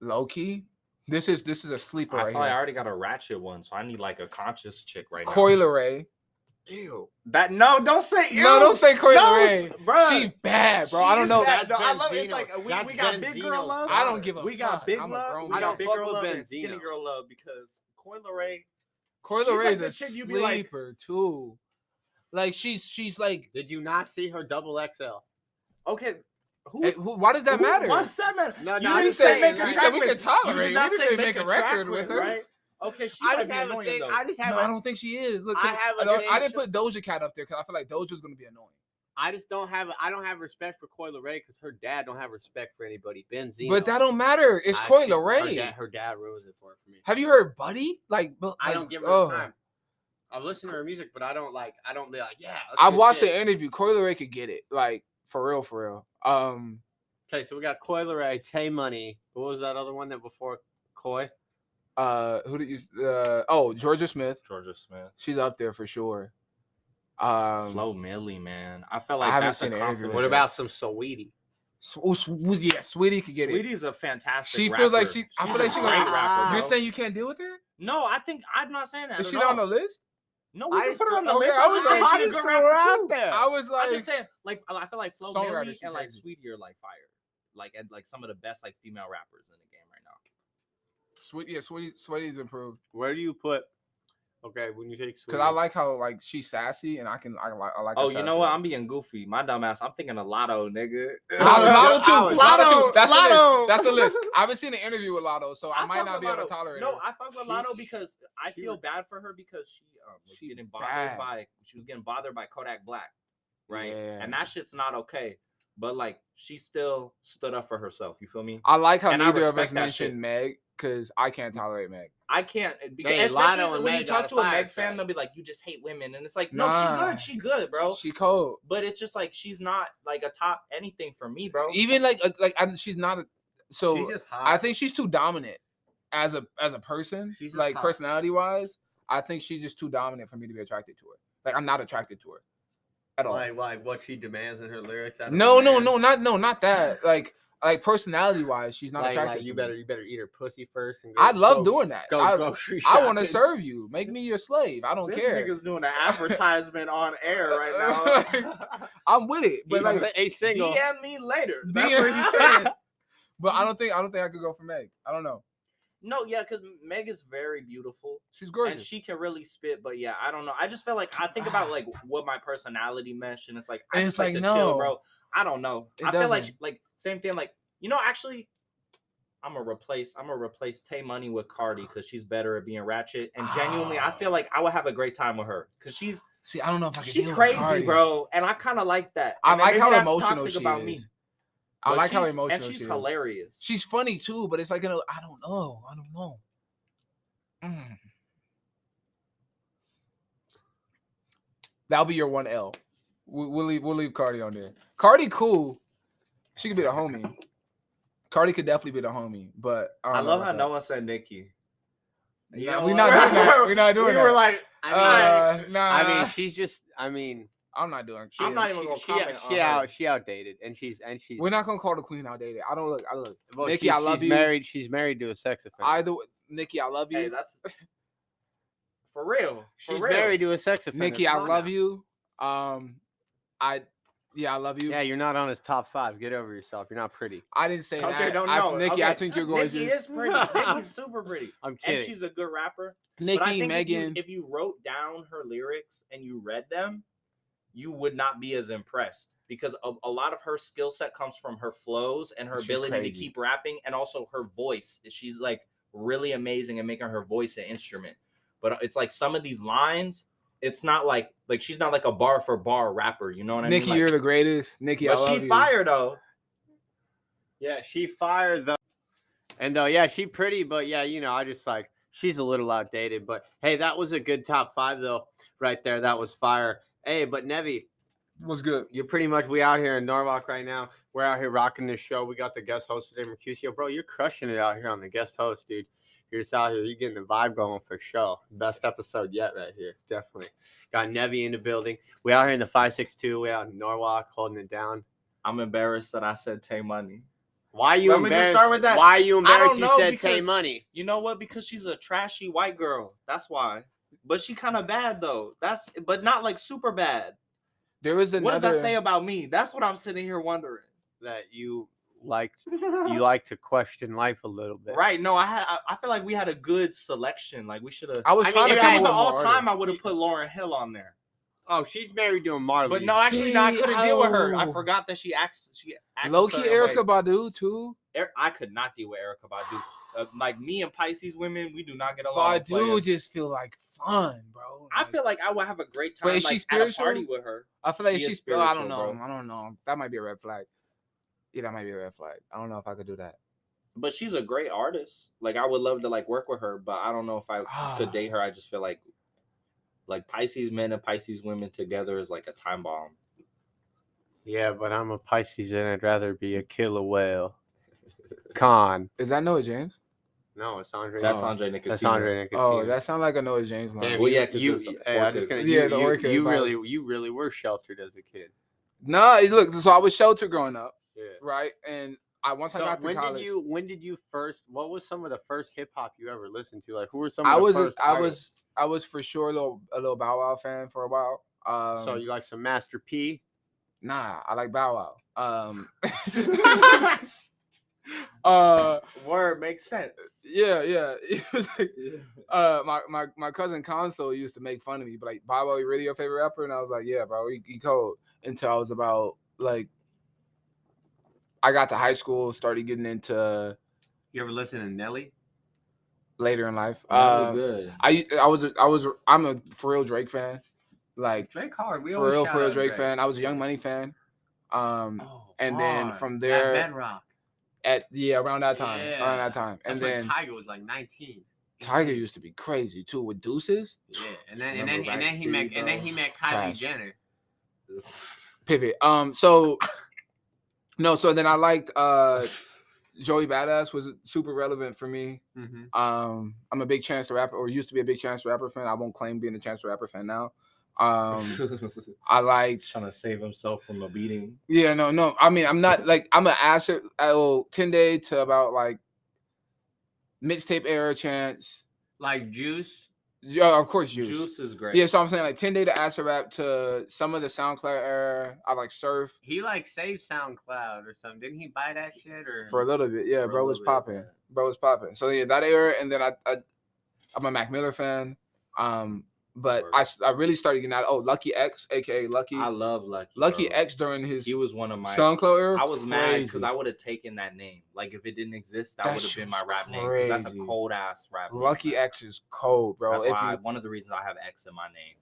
Low key. This is a sleeper I right thought I here. already got a ratchet one, so I need like a conscious chick right now. Coyle Ray. Ew. Don't say ew. No, don't say Coyle No, Ray. bruh. She bad, bro. She I don't is know. bad. That's I love it. It's Benzino. like we That's got big girl Benzino's love. I don't give a We got fuck. big I'm a love. grown We man. got big Fuck girl with love and Benzino. skinny girl love because Coyle Ray. Coyle Ray like is the a chick you be like- sleeper too. Like she's like. Did you not see her double XL? Okay. Why does that matter? Why does that matter? No, You no, didn't just say saying, make like- a You track said we with- could tolerate. You did We not didn't say say make a record with her, right? Okay, she I might just be have a annoying thing. though. I just have. No, I don't think she is. Look, I have a I thing. didn't put Doja Cat up there because I feel like Doja's gonna be annoying. I just don't have. I don't have respect for Coyle Ray because her dad don't have respect for anybody. Benzino. But that don't matter. It's I Coyle see. Ray. Her dad ruins it for me. Have you heard Buddy? I don't give her oh. time. I listen to her music, but I don't be like, yeah. that's I good watched shit. the interview. Coyle Ray could get it. Like for real, for real. Okay, so we got Coyle Ray, Tay Money. What was that other one that before Coy? Who did you? Georgia Smith. Georgia Smith. She's up there for sure. Flo Milli, man. I felt like haven't that's a seen the interview compliment. with What her. about some Saweetie? Yeah, Sweetie could get it. Sweetie's a fantastic She rapper. feels like she. I She's feel like a she great gonna. rapper. You're bro. saying you can't deal with her? No, I'm not saying that. Is at she not on all. the list? No, we I can just put her on the okay, list. I I'm was just saying like, she's a just good throw her rapper out too. there. I was like, I'm just saying, like, I feel like Flo Songwriter, Milli she's and like crazy. Sweetie are like fire, and like some of the best like female rappers in the game right now. Sweetie's improved. Where do you put? Okay, when you take Saweetie. Cause I like how like she's sassy and I like. Oh, her you know sassy. what? I'm being goofy. My dumb ass. I'm thinking of Lotto, nigga. Lotto too. Lotto. That's the Lotto. list. That's the list. I haven't seen an interview with Lotto, so I might fuck not with be able to Lotto. tolerate No, her. I fuck with Lotto because I she feel was- bad for her because she was She getting bad. bothered by Kodak Black, right? Yeah. And that shit's not okay. But like she still stood up for herself. You feel me? I like how And I neither of us respect that mentioned shit. Meg because I can't tolerate Meg. I can't because Dang, especially Lotto and when you Meg talk got to a fired, Meg fan, so. they'll be like, "You just hate women," and it's like, no, Nah. she good, bro. She cold. But it's just like she's not like a top anything for me, bro. Even she's not. So She's just hot. I think she's too dominant as a person. She's just Like hot. personality wise, I think she's just too dominant for me to be attracted to her. Like I'm not attracted to her at all. like what she demands in her lyrics. out of No, a man. not that. Like personality wise, she's not attracted to you me. better eat her pussy first. And I love doing that. Go I grocery I want to shopping. serve you. Make me your slave. I don't This care. nigga's doing an advertisement on air right now. I'm with it, but He's single. DM me later. That's DM what he's saying. but I don't think I could go for Meg. I don't know. No, yeah, because Meg is very beautiful She's and gorgeous. she can really spit. But yeah, I don't know. I just feel like I think about like what my personality mesh, and it's like I And just it's like like, to chill, no. bro. I don't know. It I feel doesn't. like same thing. Like actually, I'm gonna replace Tay Money with Cardi because she's better at being ratchet. And genuinely, I feel like I would have a great time with her because she's See, I don't know if I can. she's deal with crazy, Cardi. bro. And I kind of like that. I And like maybe how that's emotional toxic she about is. me. I But like how she's- emotional and she's she is. hilarious. She's funny too, but it's like I don't know. Mm. That'll be your 1L. We'll leave Cardi on there. Cardi cool. She could be the homie. Cardi could definitely be the homie, but I don't know love how about no that. one said Nicki. You Nah, know we're what? not doing that. We're not doing We that. were like, nah. I mean, she's just. I mean, I'm not doing. I'm shit. not even gonna comment on her. She outdated, and she's. We're not gonna call the queen outdated. I look. Well, Nikki, I love she's you. Married. She's married to a sex offender. Either Nikki, I love you. Hey, that's for real. She's married to a sex offender. Nikki, I Come on love now. you. I love you. Yeah, you're not on his top 5. Get over yourself. You're not pretty. I didn't say Okay, that. don't I, know. Nikki, Okay. I think you're gorgeous. Nikki is pretty. Nikki's super pretty. I'm kidding. And she's a good rapper. But I Nikki, think Megan. if you wrote down her lyrics and you read them, you would not be as impressed because a lot of her skill set comes from her flows and her She's ability crazy. to keep rapping and also her voice. She's like really amazing at making her voice an instrument. But it's like some of these lines, it's not like she's not like a bar for bar rapper. You know what I Nikki, mean? Like, you're the greatest. Nikki, I but love she you. fire though. Yeah, she fired though. And yeah, she pretty, but yeah, I just like she's a little outdated. But hey, that was a good top 5 though, right there. That was fire. Hey, but Nevi, What's good? you're pretty much we out here in Norwalk right now. We're out here rocking this show. We got the guest host today, Mercutio. Bro, you're crushing it out here on the guest host, dude. You're just out here. You're getting the vibe going for sure. Best episode yet right here. Definitely. Got Nevi in the building. We out here in the 562. We out in Norwalk holding it down. I'm embarrassed that I said Tay Money. Why you Let me just embarrassed? start with that. Why you I embarrassed don't you know, said Tay because- Money? You know what? Because she's a trashy white girl. That's why. But she kind of bad though. But not like super bad. There was another. What does that say about me? That's what I'm sitting here wondering. That you like to question life a little bit. Right? No, I feel like we had a good selection. Like we should have. I was trying to if come it was up an with all more time, I artists. would have put Lauryn Hill on there. Oh, she's married to a Marley. But no, actually, no, I couldn't deal with her. I oh. forgot that she acts. She acts Low a key certain Erykah way. Badu too. I could not deal with Erykah Badu. Like me and Pisces women, we do not get along. Badu just feel like fun, bro. I feel like I would have a great time. But is like, she spiritual? at a party with her. I feel like She is she's. I spiritual, don't know. bro. I don't know. That might be a red flag. Yeah, that might be a red flag. I don't know if I could do that. But she's a great artist. Like I would love to like work with her, but I don't know if I could date her. I just feel like Pisces men and Pisces women together is like a time bomb. Yeah, but I'm a Pisces and I'd rather be a killer whale. Con. Is that Noah James? No, it's Andre. That's Oh, Andre Nicotino. That's Andre Nicotino. Oh, that sounds like a Noah James line. Damn, Well, you, yeah, 'cause you, it's hey, I'm just gonna. Yeah, You, the you, orchid you vibes. really were sheltered as a kid. No, look. So I was sheltered growing up, Yeah. right? And once I So got to when college, when did you first? What was some of the first hip hop you ever listened to? Like, who were some? I Of the was first I artists? was for sure a little Bow Wow fan for a while. So you like some Master P? Nah, I like Bow Wow. Word makes sense. Yeah. It was like, my cousin Console used to make fun of me, but like, Bow Wow, you really your favorite rapper? And I was like, yeah, bro, he cold. Until I was about like, I got to high school, started getting into You ever listen to Nelly? later in life. Really good. I'm a for real Drake fan. Like Drake hard. We for real Drake fan. I was a Young Money fan. And then from there, Bedrock. around that time, Yeah. and That's when then Tiger was like 19. Tiger used to be crazy too with Deuces. Yeah, and then Remember he met Kylie Trash. Jenner. Pivot. So then I liked Joey Badass was super relevant for me. Mm-hmm. I'm a big Chance the Rapper, or used to be a big Chance the Rapper fan. I won't claim being a Chance the Rapper fan now. I liked trying to save himself from a beating. Yeah, no. I mean, I'm not like I'm an asset. 10 Day to about like mixtape era Chance. Like Juice. Yeah, of course, Juice. Juice is great. Yeah, so I'm saying like 10 Day to acid rap to some of the SoundCloud era. I like Surf He like saved SoundCloud or something. Didn't he buy that shit or? for a little bit. Yeah, For a bro was little bit, popping. yeah. Bro was popping. So yeah, that era, and then I'm a Mac Miller fan. But I really started getting out. Oh, Lucky X, aka Lucky. I love Lucky. Lucky bro. X during his He was one of my SoundCloud era. I was mad because crazy. I would have taken that name. Like if it didn't exist, that That would have shit been my was rap name. Because that's a crazy. cold ass rap name. Lucky man. X is cold, bro. That's If why you, one of the reasons I have X in my name.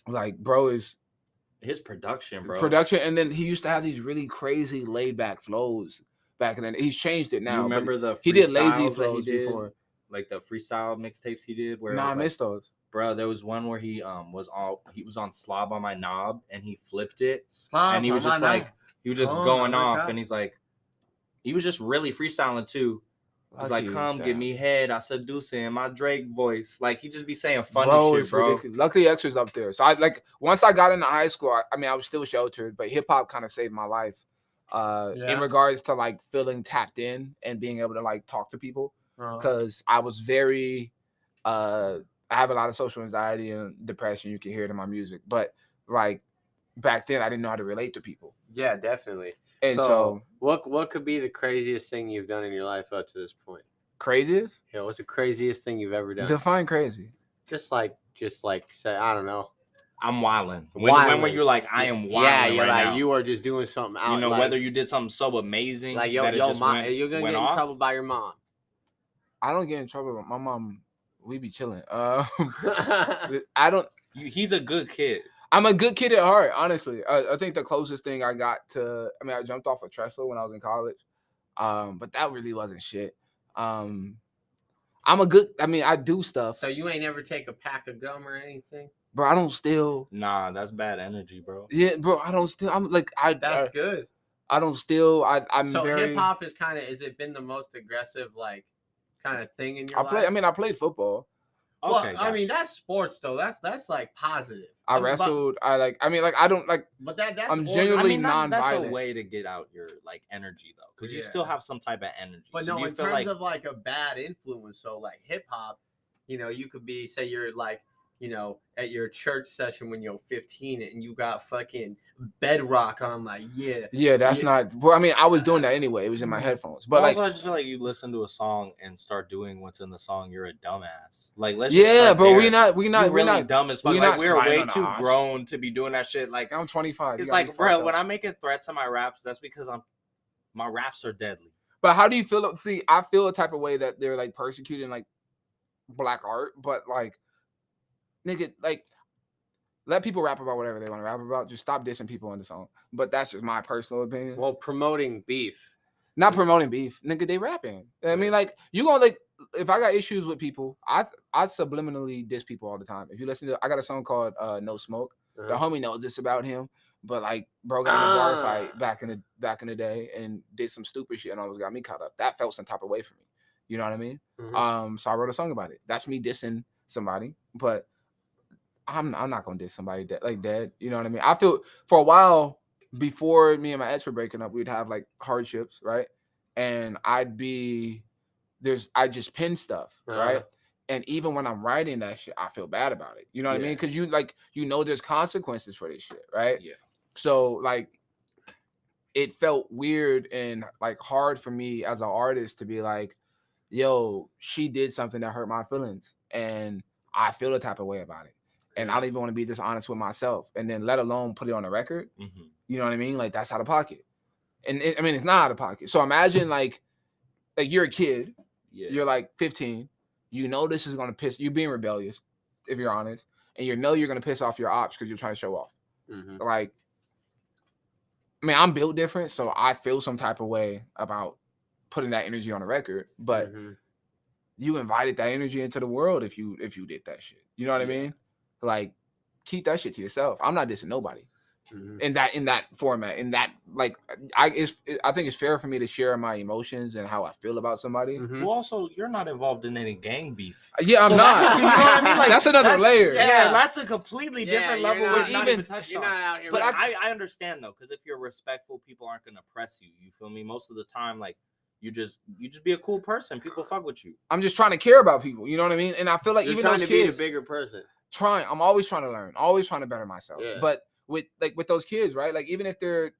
like, bro is His production, bro. production, and then he used to have these really crazy laid back flows back then. He's changed it now. You but remember the he did lazy freestyles that flows he did? before. Like the freestyle mixtapes he did where it Nah, I was like, missed those. bro, there was one where he was on Slob on My Knob and he flipped it and he was just like going off and he was just really freestyling too. He's like, Lucky is come down. give me head, I seduce it in my Drake voice. Like he just be saying funny Bro, shit, it's bro. ridiculous. Luckily X was up there. So I like once I got into high school, I mean I was still sheltered, but hip hop kind of saved my life. In regards to like feeling tapped in and being able to like talk to people. Because I was very I have a lot of social anxiety and depression. You can hear it in my music. But like back then I didn't know how to relate to people. Yeah, definitely. And So, so what could be the craziest thing you've done in your life up to this point? craziest? Yeah, what's the craziest thing you've ever done? Define crazy. Just like say, I don't know. I'm wilding. When were you like, I am wilding Yeah, you're right like now? you are just doing something out. You know, like, whether you did something so amazing like that it yo, just mom, went, you're gonna went get in off. trouble by your mom. I don't get in trouble with my mom. We be chilling. I don't. He's a good kid. I'm a good kid at heart, honestly. I think the closest thing I got to, I mean, I jumped off a trestle when I was in college, but that really wasn't shit. I'm a good, I mean, I do stuff. So you ain't ever take a pack of gum or anything? Bro, I don't steal. Nah, that's bad energy, bro. Yeah, bro, I don't steal. I'm like, That's good. I don't steal. I'm So very. hip hop is kind of, has it been the most aggressive like kind of thing in your life? I played football. Well, Okay, I mean that's sports though. That's like positive. I wrestled. I don't like. But that's I'm organ- genuinely that's a non-violent. way to get out your like energy though, because you Yeah. still have some type of energy. But So no, do you in feel terms like of like a bad influence, so like hip hop, you know, you could be say you're like you know, at your church session when you're 15 and you got fucking Bedrock on, like, Yeah, that's not. Well, I mean, I was doing that anyway. It was in my headphones, but also, like, I just feel like you listen to a song and start doing what's in the song, you're a dumbass. Like, let's yeah, just start bro, there. we not You're really not dumb as fuck. we Like, not we're sliding way on the too odds. grown to be doing that shit. Like, I'm 25. it's like, bro, when I'm making threats in my raps, that's because my raps are deadly. But how do you feel? See, I feel a type of way that they're like persecuting like black art, but like, nigga, like, let people rap about whatever they want to rap about. Just stop dissing people in the song. But that's just my personal opinion. well, promoting beef. Not promoting beef, nigga. They rapping. I mean, like, you gonna like, if I got issues with people, I subliminally diss people all the time. If you listen to, I got a song called "No Smoke." The homie knows this about him, but like, bro got in a bar fight back in the day and did some stupid shit and almost got me caught up. That felt some type of way for me. You know what I mean? So I wrote a song about it. That's me dissing somebody, but I'm not gonna diss somebody dead. You know what I mean? I feel for a while before me and my ex were breaking up, we'd have like hardships, right? And I just pin stuff, right? And even when I'm writing that shit, I feel bad about it. You know what I mean? Because you know there's consequences for this shit, right? Yeah. So like, it felt weird and like hard for me as an artist to be like, yo, she did something that hurt my feelings, and I feel a type of way about it. And I don't even want to be dishonest with myself, and then let alone put it on the record. You know what I mean? Like, that's out of pocket. And I mean, it's not out of pocket. So imagine like you're a kid, you're like 15, you know this is gonna piss you, being rebellious, if you're honest, and you know you're gonna piss off your ops because you're trying to show off. Like, I mean, I'm built different, so I feel some type of way about putting that energy on the record, but you invited that energy into the world if you did that shit. You know what I mean? Like, keep that shit to yourself. I'm not dissing nobody in that format. In that, like, I think it's fair for me to share my emotions and how I feel about somebody. Well, also, you're not involved in any gang beef. Yeah, I'm not. You know what I mean? Like, that's another layer. Yeah, that's a completely different level. Not, Not even touched on. Out here, but I understand though, because if you're respectful, people aren't gonna press you. You feel me? Most of the time, like, you just be a cool person. People fuck with you. I'm just trying to care about people. You know what I mean? And I feel like you're even trying those to kids, be a bigger person. I'm always trying to learn, always trying to better myself. But with those kids, right? Like, even if they're,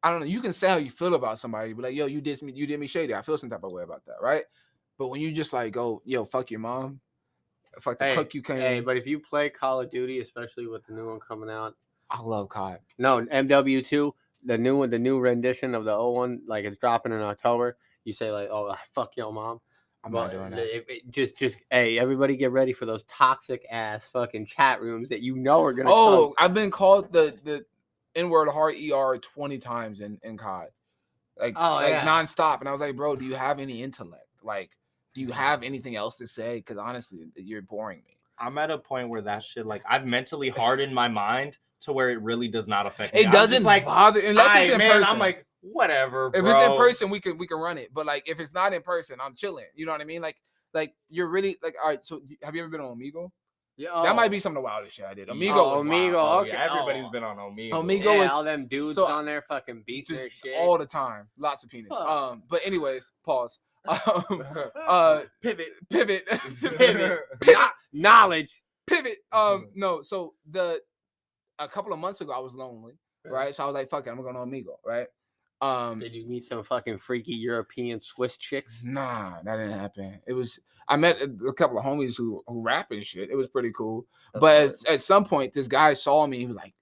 I don't know, you can say how you feel about somebody, but like, yo, you did me shady. I feel some type of way about that, right? But when you just like go, yo, fuck your mom, fuck the cook you came. Hey, but if you play Call of Duty, especially with the new one coming out, I love COD. No, MW2, the new one, the new rendition of the old one, like, it's dropping in October. You say like, oh, fuck your mom. I'm not doing that. Just hey, everybody get ready for those toxic ass fucking chat rooms that you know are gonna come. I've been called the N-word hard ER 20 times in COD. Nonstop. And I was like, bro, do you have any intellect? Like, do you have anything else to say? Because honestly, you're boring me. I'm at a point where that shit, like, I've mentally hardened my mind to where it really does not affect me. It doesn't like bother unless it's in person. I'm like, whatever, bro. If it's in person, we can run it. But like, if it's not in person, I'm chilling. You know what I mean? Like you're really like, all right. So have you ever been on Omegle? Yeah, that might be some of the wildest shit I did. Omegle, okay. Everybody's been on Omegle. Omegle is all them dudes on there fucking beating their shit all the time. Lots of penis. But anyways, pause. Pivot. Knowledge. Pivot. No. So a couple of months ago, I was lonely, right? So I was like, "Fuck it, I'm gonna go on Omegle," right? Did you meet some fucking freaky European Swiss chicks? Nah, that didn't happen. I met a couple of homies who rap and shit. It was pretty cool. But at some point, this guy saw me. He was like,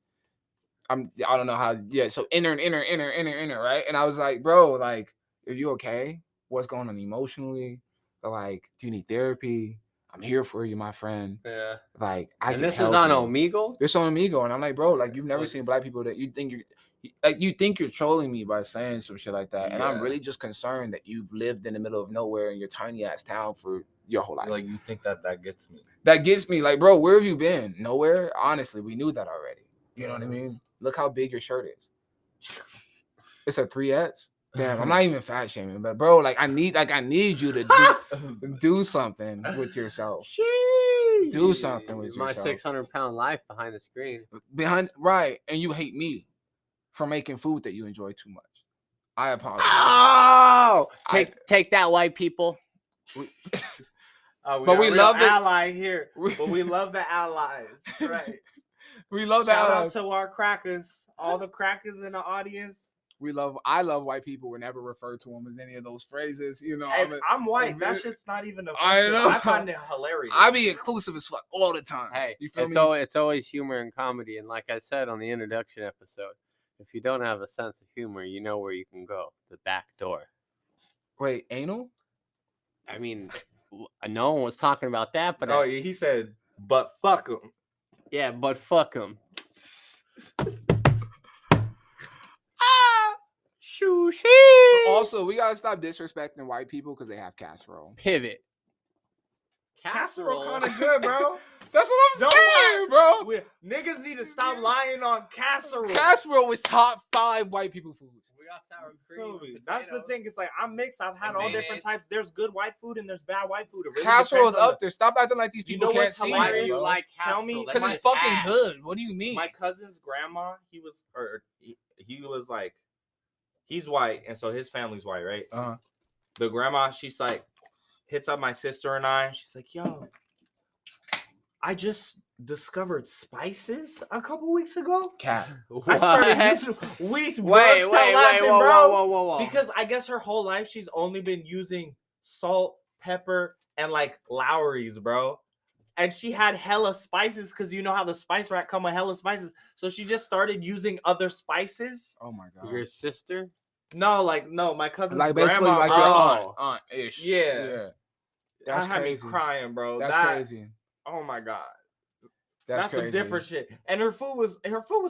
I don't know how. Yeah. So enter, right? And I was like, bro, like, are you okay? What's going on emotionally? Like, do you need therapy? I'm here for you, my friend. Yeah. Like, this is on Omegle? This on Omegle. And I'm like, bro, like, you've never seen black people that you think you're trolling me by saying some shit like that. And I'm really just concerned that you've lived in the middle of nowhere in your tiny ass town for your whole life. Like, you think that gets me? That gets me. Like, bro, where have you been? Nowhere? Honestly, we knew that already. You know what I mean? Look how big your shirt is. It's a 3X. Damn, I'm not even fat shaming, but bro, like I need you to do something with yourself. Jeez. Do something with yourself. My 600-pound life behind the screen. Right, and you hate me for making food that you enjoy too much. I apologize. Oh, take that, white people. But we love it. ally here. But we love the allies, right? We love the Shout out allies. to our crackers, all the crackers in the audience. I love white people. We never refer to them as any of those phrases. You know, I'm white. That shit's not even offensive. I know. I find it hilarious. I be inclusive as fuck all the time. Hey, you feel me? It's always humor and comedy. And like I said on the introduction episode, if you don't have a sense of humor, you know where you can go. The back door. Wait, anal? I mean, no one was talking about that, but oh, he said, but fuck them. Yeah, but fuck them. Also, we gotta stop disrespecting white people because they have casserole. Pivot. Casserole kind of good, bro. That's what I'm saying, bro. Niggas need to stop lying on casserole. Casserole is top 5 white people foods. We got sour cream. That's the thing. It's like I'm mixed. I've had all different types. There's good white food and there's bad white food. It really Casserole is depends up there. Stop acting like these people can't see. Why do you bro. like Tell me, casserole? Because it's fucking good. What do you mean? My cousin's grandma, he was like, he's white, and so his family's white, right? Uh-huh. The grandma, she's like, hits up my sister and I, and she's like, yo, I just discovered spices a couple weeks ago. Cat. I started using, wait, whoa. Because I guess her whole life she's only been using salt, pepper, and like Lowry's, bro. And she had hella spices because you know how the spice rack come with hella spices. So she just started using other spices. Oh my god. Your sister? No, my cousin's like basically grandma. like your aunt-ish. Yeah. That's That had me crazy. crying, bro. That's crazy. Oh my god. That's some crazy. different shit. And her food was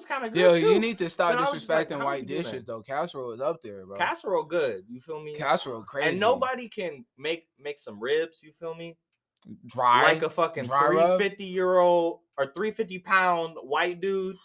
kind of good Yo, too. you need to stop But I was just like, disrespecting how white you do dishes that? though. Casserole is up there, bro. Casserole good. You feel me? Casserole crazy. And nobody can make some ribs. You feel me? dry Like a fucking dry rub? 350-year-old or 350-pound white dude.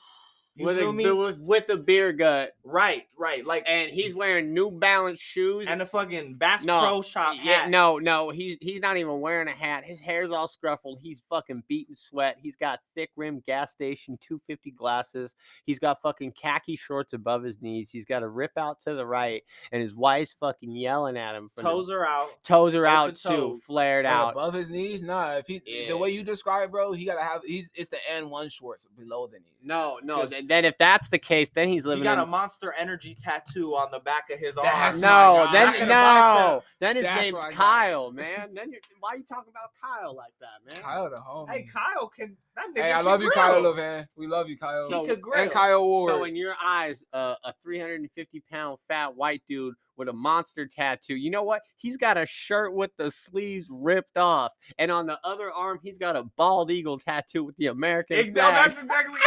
You feel me? With a beer gut. Right. Like, And he's wearing New Balance shoes. and a fucking Bass Pro Shop hat. No, he's not even wearing a hat. His hair's all scruffled. He's fucking beating sweat. He's got thick rimmed gas station 250 glasses. He's got fucking khaki shorts above his knees. He's got a rip out to the right, and his wife's fucking yelling at him. Toes are out. Toes are out Open too, toes. flared out. above his knees. Nah, if he the way you describe, bro, he gotta have. It's the N1 shorts below the knee. No. Then if that's the case, then he's living. He got in... a Monster Energy tattoo on the back of his arm. That's No, my then God. Then his That's name's my God. Kyle, man. Why are you talking about Kyle like that, man? Kyle the homie. Hey, Kyle can. That nigga Hey, I can love you, grill. Kyle Levan. We love you, Kyle. He could grill. And Kyle Ward. So in your eyes, a 350-pound fat white dude with a monster tattoo. You know what? He's got a shirt with the sleeves ripped off, and on the other arm, he's got a bald eagle tattoo with the American flag. No, that's exactly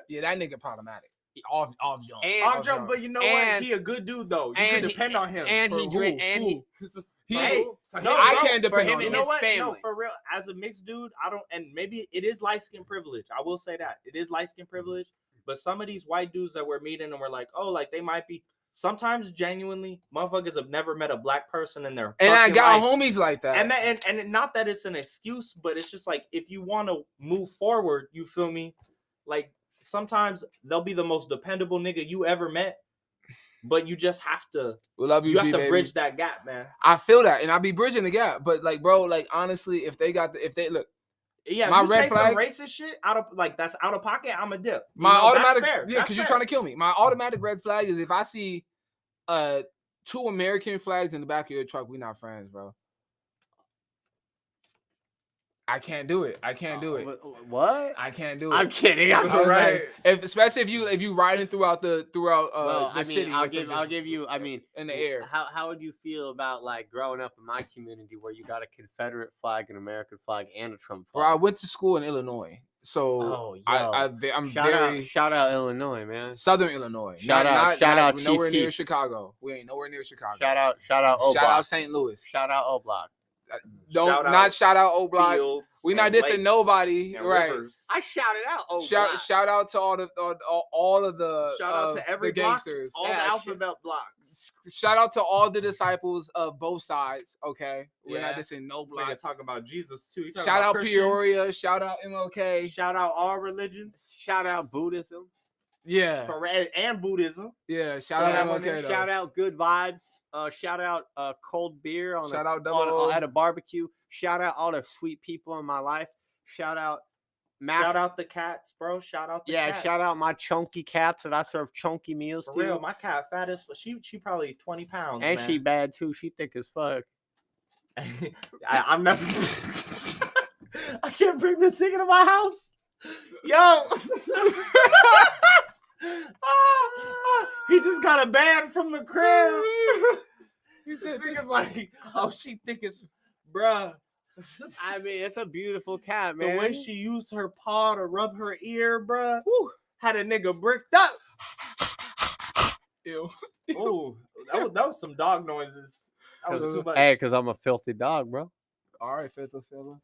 Yeah, that nigga problematic. Off jump. Off jump, but you know what? He a good dude though. You can depend on him. And For he who? drink. And Who? hey, I No, can't for depend him on and You him. know his what? No, family. for real. As a mixed dude, I don't. And maybe it is light skin privilege. I will say that it is light skin privilege. But some of these white dudes that we're meeting and we're like, oh, like they might be. Sometimes genuinely, motherfuckers have never met a black person in their. And I fucking got life. homies like that. And not that it's an excuse, but it's just like if you want to move forward, you feel me? Like sometimes they'll be the most dependable nigga you ever met, but you just have to. We love you, You G, have to baby. bridge that gap, man. I feel that, and I be bridging the gap. But like, bro, like honestly, if they look, Yeah, My if you red say flag- some racist shit out of like that's out of pocket, I'm a dip. You my know, automatic, that's fair. yeah, That's because you're fair. trying to kill me. My automatic red flag is if I see 2 American flags in the back of your truck, we not friends, bro. I can't do it. I can't do it. What? I can't do it. I'm kidding. I'm Because, All right. like, especially if you riding throughout the well, I mean, city. I'll with them give just you. I mean, in the air. How would you feel about like growing up in my community where you got a Confederate flag, an American flag, and a Trump Bro, I flag? went to school in Illinois, so Oh, yo. I'm shout very out, shout out Illinois, man. Southern Illinois. Shout out Chief nowhere near Keef. Chicago. We ain't nowhere near Chicago. Shout out O Shout Block. out St. Louis. Shout out O Block. Don't Shout out not shout out O Block. Fields We not and dissing lakes nobody, and right? rivers. I shouted out O Shout Block. shout out to all of the Shout out to every the block, gangsters. all Yeah, the shit. alphabet blocks. Shout out to all the disciples of both sides. Okay, we're not Yeah. dissing no This nigga block. talking about Jesus too. He talking Shout about out Christians. Peoria. Shout out MLK. Shout out all religions Shout out Buddhism. Yeah, and Buddhism. yeah. Shout Yeah, out MLK. though. shout out Good Vibes. Shout out cold beer on Shout a, out Double O. at a barbecue. Shout out all the sweet people in my life. Shout out Shout out the cats, bro. Shout out the cats. shout out my chunky cats that I serve chunky meals For to. real, my cat fat as she probably 20 pounds, And man. she bad too. She thick as fuck. I'm never. I can't bring this thing into my house. Yo. He just got a ban from the crib. This nigga's like, oh, she thick as, bruh. I mean, it's a beautiful cat, man. The way she used her paw to rub her ear, bruh, had a nigga bricked up. Ew. Oh, that was some dog noises. That was too much. Hey, because I'm a filthy dog, bro. All right, filthy fella.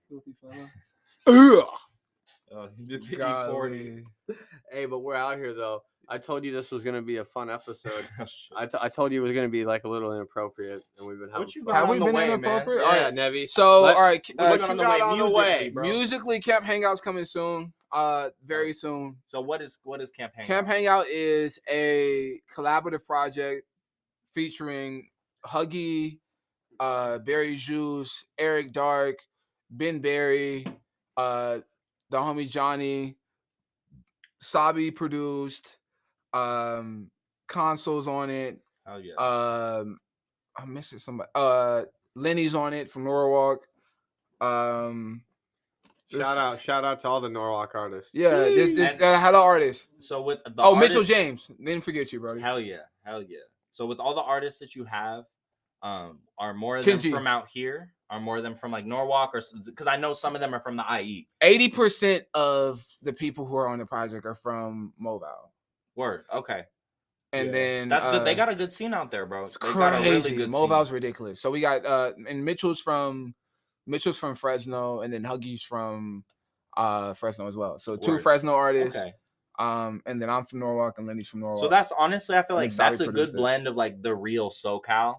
Oh, you did hit me 40. Golly. Hey, but we're out here though. I told you this was gonna be a fun episode. Oh, shit. I told you it was gonna be like a little inappropriate, and we've been having What you fun. got Have we on the been way, inappropriate? man? All Yeah, right. Nevi. So, Let- all right. What you on the got way on the musically, way? bro? Musically, Camp Hangout's coming soon. Very soon. So what is Camp Hangout? Camp Hangout is a collaborative project featuring Huggy, Barry Juice, Eric Dark, Ben Barry, the homie Johnny, Sabi produced, Consoles on it. Oh yeah. I'm missing somebody. Lenny's on it from Norwalk. Shout out to all the Norwalk artists. Yeah, this And- hello artists. So with the Mitchell artists- James. Didn't forget you, brother. Hell yeah. So with all the artists that you have, are more of them Kenji. from out here? Are more of them from like Norwalk, or because I know some of them are from the IE? 80% of the people who are on the project are from Mobile. Word. Okay. And then That's good. They got a good scene out there, bro. They crazy. got a really good Mobile's scene. ridiculous. So we got and Mitchell's from Fresno, and then Huggy's from Fresno as well. So two Word. Fresno artists. Okay. And then I'm from Norwalk and Lenny's from Norwalk. So that's honestly, I feel And like Sally that's a produced good it. blend of like the real SoCal.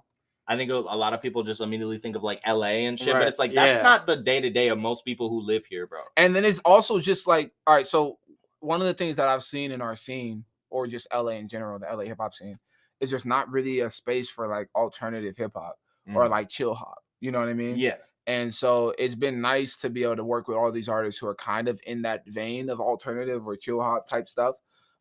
I think a lot of people just immediately think of like LA and shit, Right, but it's like that's yeah. not the day to day of most people who live here, bro. And then it's also just like, all right, so one of the things that I've seen in our scene, or just LA in general, the LA hip hop scene, is there's not really a space for like alternative hip hop or like chill hop. You know what I mean? Yeah. And so it's been nice to be able to work with all these artists who are kind of in that vein of alternative or chill hop type stuff,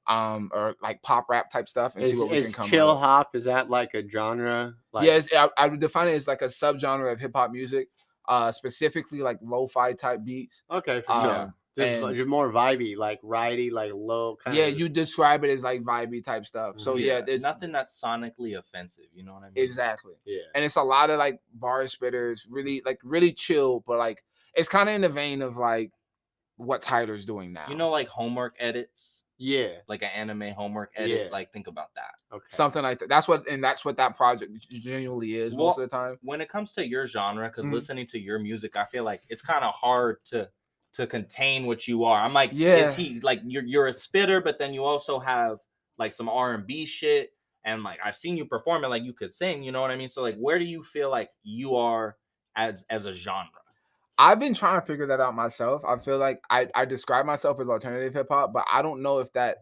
or like pop rap type stuff, and see what we can Is come chill up with. hop, is that like a genre? Like, Yes, I would define it as like a subgenre of hip hop music, specifically like lo-fi type beats. Okay, for sure. and- Just more vibey, like ridey, like low kind Yeah, of. you describe it as like vibey type stuff. So yeah, there's nothing that's sonically offensive. You know what I mean? exactly. Yeah. And it's a lot of like bar spitters, really chill, but like it's kind of in the vein of like what Tyler's doing now. You know, like homework edits, Yeah. like an anime homework edit. Yeah. Like think about that. Okay. something like that. That's what that project genuinely is most Well, of the time. When it comes to your genre, because Mhm. listening to your music, I feel like it's kind of hard to contain what you are. I'm like, Yeah. is he like you're a spitter, but then you also have like some R&B shit, and like I've seen you perform it, like you could sing. You know what I mean? So like, where do you feel like you are as a genre? I've been trying to figure that out myself. I feel like I describe myself as alternative hip hop, but I don't know if that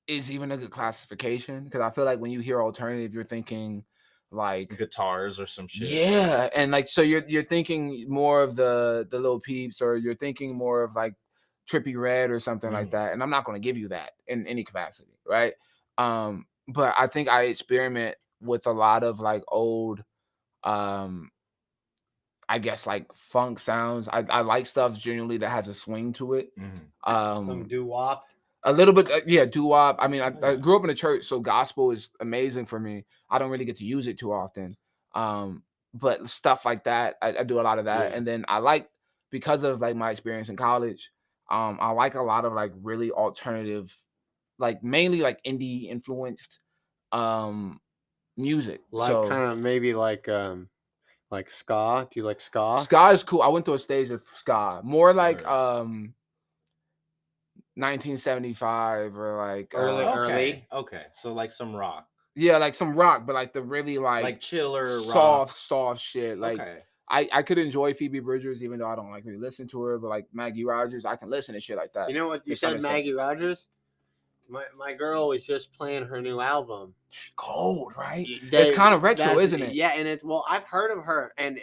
is even a good classification, because I feel like when you hear alternative, you're thinking like Guitars or some shit. yeah, and like so you're thinking more of the Lil Peeps, or you're thinking more of like Trippie Redd or something like that. And I'm not going to give you that in any capacity, right? But I think I experiment with a lot of like old I guess like funk sounds. I like stuff genuinely that has a swing to it. Some doo-wop. A little bit, yeah, doo-wop. I mean, I grew up in a church, so gospel is amazing for me. I don't really get to use it too often. But stuff like that, I do a lot of that. Yeah. And then I like, because of like my experience in college, I like a lot of like really alternative, like mainly like indie influenced music. Like So kind of maybe like ska. Do you like ska? ska is cool. I went through a stage of ska, more like Word. 1975 or like Early. Okay. So like some rock, yeah, like some rock, but like the really like chiller rock. soft shit. Like Okay. I could enjoy Phoebe Bridgers, even though I don't like really listen to her, but like Maggie Rogers, I can listen to shit like that. You know what? You to some said extent. Maggie Rogers? My girl was just playing her new album. She's cold, right? They- It's kind of retro, that's- isn't it? Yeah, and it's, well, I've heard of her, and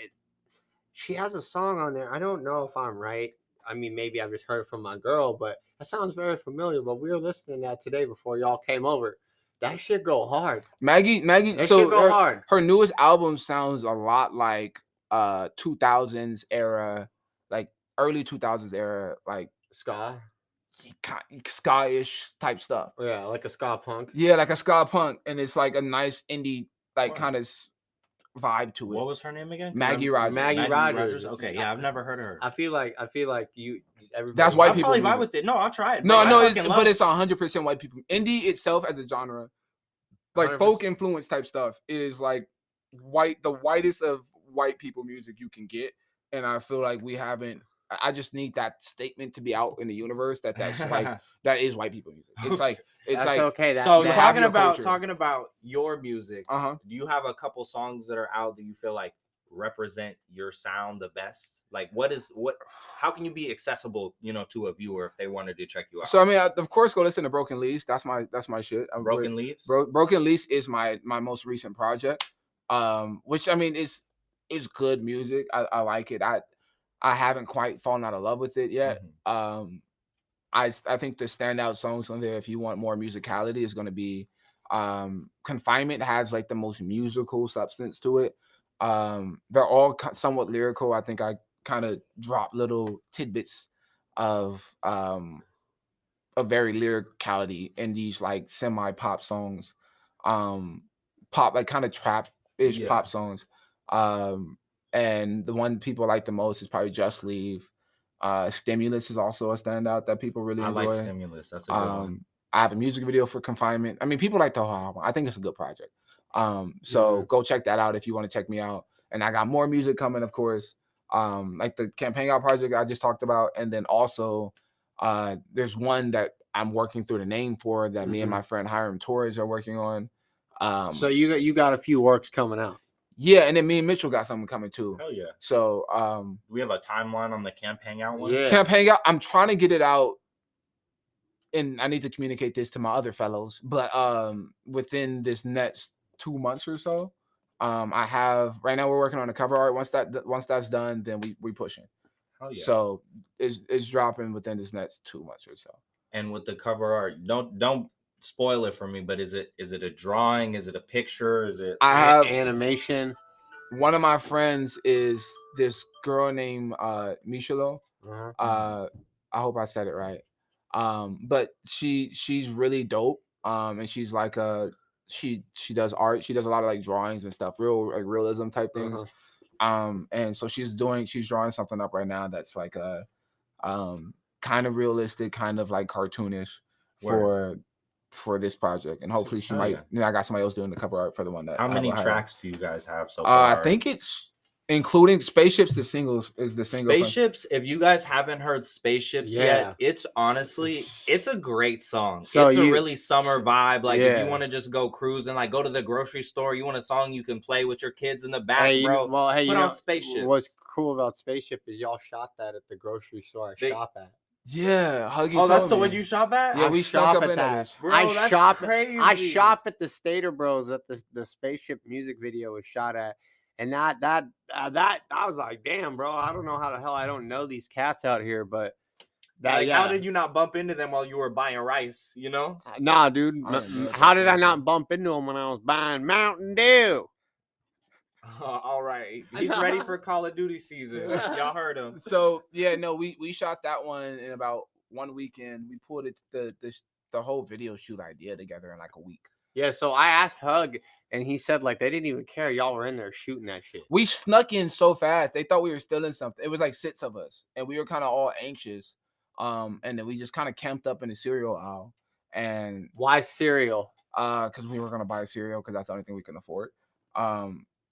She has a song on there. I don't know if I'm right. I mean, maybe I've just heard it from my girl, but that sounds very familiar. But we were listening to that today before y'all came over. That shit go hard. Maggie. That So shit go hard. her newest album sounds a lot like 2000s era, like early 2000s era, like Ska. ska-ish type stuff. Yeah, like a ska punk. Yeah, like a ska punk, and it's like a nice indie, like Wow. kind of vibe to it. What was her name again? 'Cause Maggie Rogers. Maggie Rogers. Okay, yeah, I've never heard of her. I feel like you. Everybody, That's white I'll people probably vibe music. with it. No, I'll try it. No, bro. no, I it's, fucking but love it's 100% white people. Indie itself as a genre, like 100%. folk influence type stuff, is like the whitest of white people music you can get, and I feel like we haven't. I just need that statement to be out in the universe that's like that is white people music. It's like it's that's like okay. So that- talking about your music, uh-huh. do you have a couple songs that are out that you feel like represent your sound the best? Like how can you be accessible, to a viewer if they wanted to check you out? So I mean, of course, go listen to Broken Leaves. That's my shit. Broken Leaves? Broken Leaves is my most recent project. Which I mean is good music. I like it. I haven't quite fallen out of love with it yet. Mm-hmm. I think the standout songs on there, if you want more musicality, is going to be Confinement has like the most musical substance to it. They're all somewhat lyrical. I think I kind of drop little tidbits of a very lyricality in these like semi pop songs, pop like kind of trap ish pop songs. And the one people like the most is probably Just Leave. Stimulus is also a standout that people really enjoy. I like Stimulus. That's a good one. I have a music video for Confinement. I mean, people like the whole album. I think it's a good project. So go check that out if you want to check me out. And I got more music coming, of course. Like the Campaign Out project I just talked about, and then also there's one that I'm working through the name for that me and my friend Hiram Torres are working on. So you got a few works coming out. Yeah, and then me and Mitchell got something coming too. Hell yeah. So do we have a timeline on the Camp Hangout one? Yeah. Camp Hangout, I'm trying to get it out, and I need to communicate this to my other fellows, but within this next 2 months or so. I have right now we're working on the cover art. Once that's done, then we pushing. Hell yeah. So it's dropping within this next 2 months or so. And with the cover art, don't spoil it for me, but is it a drawing? Is it a picture? Is it I have animation? One of my friends is this girl named Michelo. I hope I said it right. But she's really dope. And she's like she does art. She does a lot of like drawings and stuff, real like realism type things. And so she's drawing something up right now that's like a kind of realistic, kind of like cartoonish for this project. And hopefully she might. I got somebody else doing the cover art for the one that. How many tracks do you guys have so far? I think it's including Spaceships. The single. Spaceships. If you guys haven't heard Spaceships yet, it's a great song. So it's a really summer vibe. Like if you want to just go cruising, like go to the grocery store, you want a song you can play with your kids in the back, bro. Put on Spaceships. What's cool about Spaceship is y'all shot that at the grocery store I shop at. Yeah, Huggy. Oh, that's the one you shop at? Yeah, we shop snuck up at in that. Bro, that's crazy. I shop at the Stater Bros that the Spaceship music video was shot at, and that I was like, damn, bro, I don't know how the hell I don't know these cats out here, but how did you not bump into them while you were buying rice? Nah, dude. How did I not bump into them when I was buying Mountain Dew? All right, he's ready for Call of Duty season. Y'all heard him. So yeah, no, we shot that one in about 1 weekend. We pulled it the whole video shoot idea together in like a week. Yeah, so I asked Hug, and he said like they didn't even care y'all were in there shooting that shit. We snuck in so fast. They thought we were stealing something. It was like 6 of us, and we were kind of all anxious. And then we just kind of camped up in the cereal aisle. And why cereal? Because we were gonna buy cereal because that's the only thing we can afford.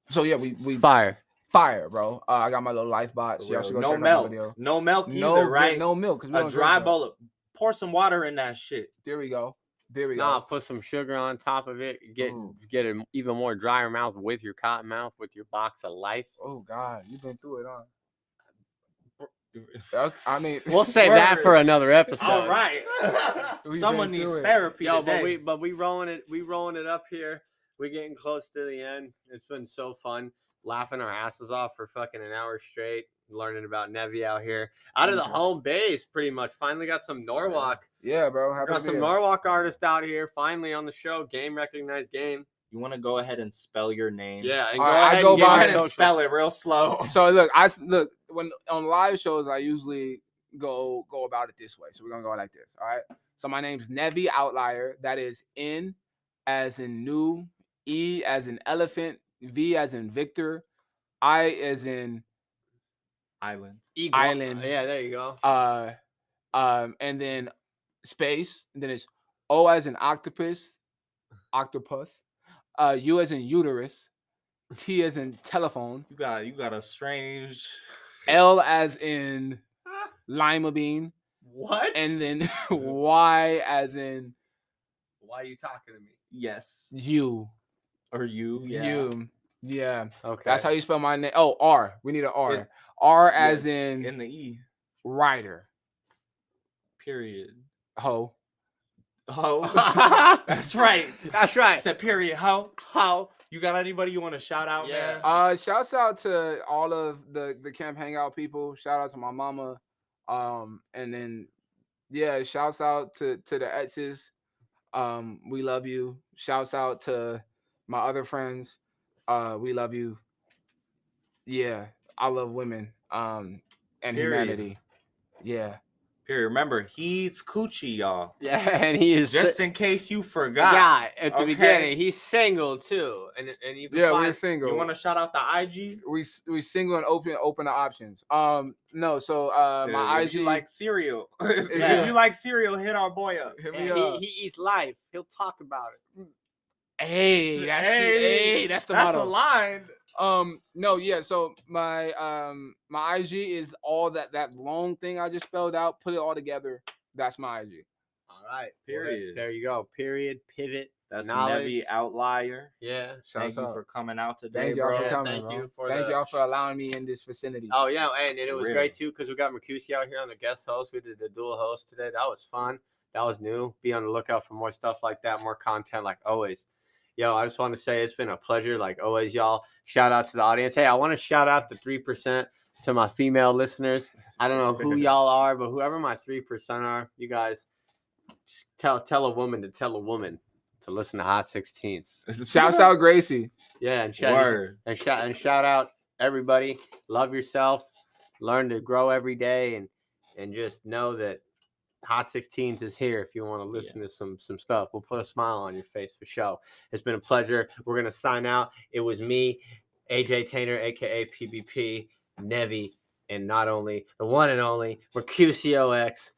So yeah, we fire, bro. I got my little life box. Y'all should go check out the video. No milk either, right? No milk. Cause we a dry bowl. Pour some water in that shit. There we go. Nah, put some sugar on top of it. Get an even more drier mouth with your cotton mouth with your box of life. Oh God, you've been through it, huh? I mean, we'll save that for another episode. All right. Someone needs therapy. Yo, today. but we rolling it up here. We're getting close to the end. It's been so fun. laughing our asses off for fucking an hour straight, learning about Nevi out here. Out of the home base, pretty much. Finally got some Norwalk. Yeah, bro. Happy Got to be some here. Norwalk artists out here finally on the show. Game recognized game. You want to go ahead and spell your name? Yeah, and All go right, I ahead go and give by Go your ahead and social. spell it real slow. So look when on live shows I usually go about it this way. So we're gonna go like this. All right. So my name's Nevi Outlyr. That is N as in new, E as in elephant, V as in Victor, I as in Island. Island. Yeah, there you go. And then space. And then it's O as in octopus, U as in uterus, T as in telephone, You got a strange. L as in lima bean, What? and then Y as in Why are you talking to me? yes. you. Or you? Yeah. You. Yeah. Okay. That's how you spell my name. Oh, R. We need an R. R as Yes, in the E. writer. Period. Ho. Ho. That's right. That's right. Said period. Ho. How? You got anybody you want to shout out, Yeah. man? Shouts out to all of the Camp Hangout people. Shout out to my mama. And then yeah, shouts out to the X's. We love you. Shouts out to my other friends. We love you. Yeah, I love women. And Period. humanity. Yeah. Period. Remember, he's coochie, y'all. Yeah, and he is Just in case you forgot. guy at the Okay. beginning. He's single too, and you can Yeah, find, we're single. You want to shout out the IG? we single and open the options. No, so my If IG you like cereal. if Yeah. you like cereal, hit our boy up. hit and me up. he eats life. He'll talk about it. Hey, that's the That's motto. a line. No, yeah. So my my IG is all that long thing I just spelled out. Put it all together. That's my IG. All right. Period. There you go. Period. Pivot. That's knowledge. Nevi Outlyr. Yeah. Thank Shouts you out. for coming out today, Thank y'all bro. for Yeah, coming. thank bro. you for Thank the- y'all for allowing me in this vicinity. Oh yeah, and it was Real. great too because we got Mercutio out here on the guest host. We did the dual host today. That was fun. That was new. Be on the lookout for more stuff like that, more content like always. Yo, I just want to say it's been a pleasure, like always, y'all. Shout out to the audience. Hey, I want to shout out the 3% to my female listeners. I don't know who y'all are, but whoever my 3% are, you guys just tell a woman to tell a woman to listen to Hot 16's. Shouts out Gracie. Yeah, and Word. shout out everybody. Love yourself. Learn to grow every day, and just know that Hot 16's is here if you want to listen to some stuff. We'll put a smile on your face for show. It's been a pleasure. We're gonna sign out. It was me, AJ Tainer, aka PBP, Nevi, and not only the one and only Mercutio X.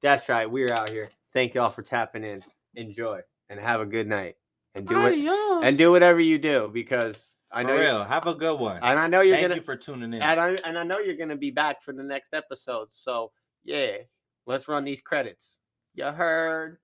That's right. We're out here. Thank y'all for tapping in. Enjoy and have a good night. And do it. Adios. And do whatever you do because I know For real. Have a good one. and I know you're Thank gonna you for tuning in. and I know you're gonna be back for the next episode. So yeah, let's run these credits. You heard?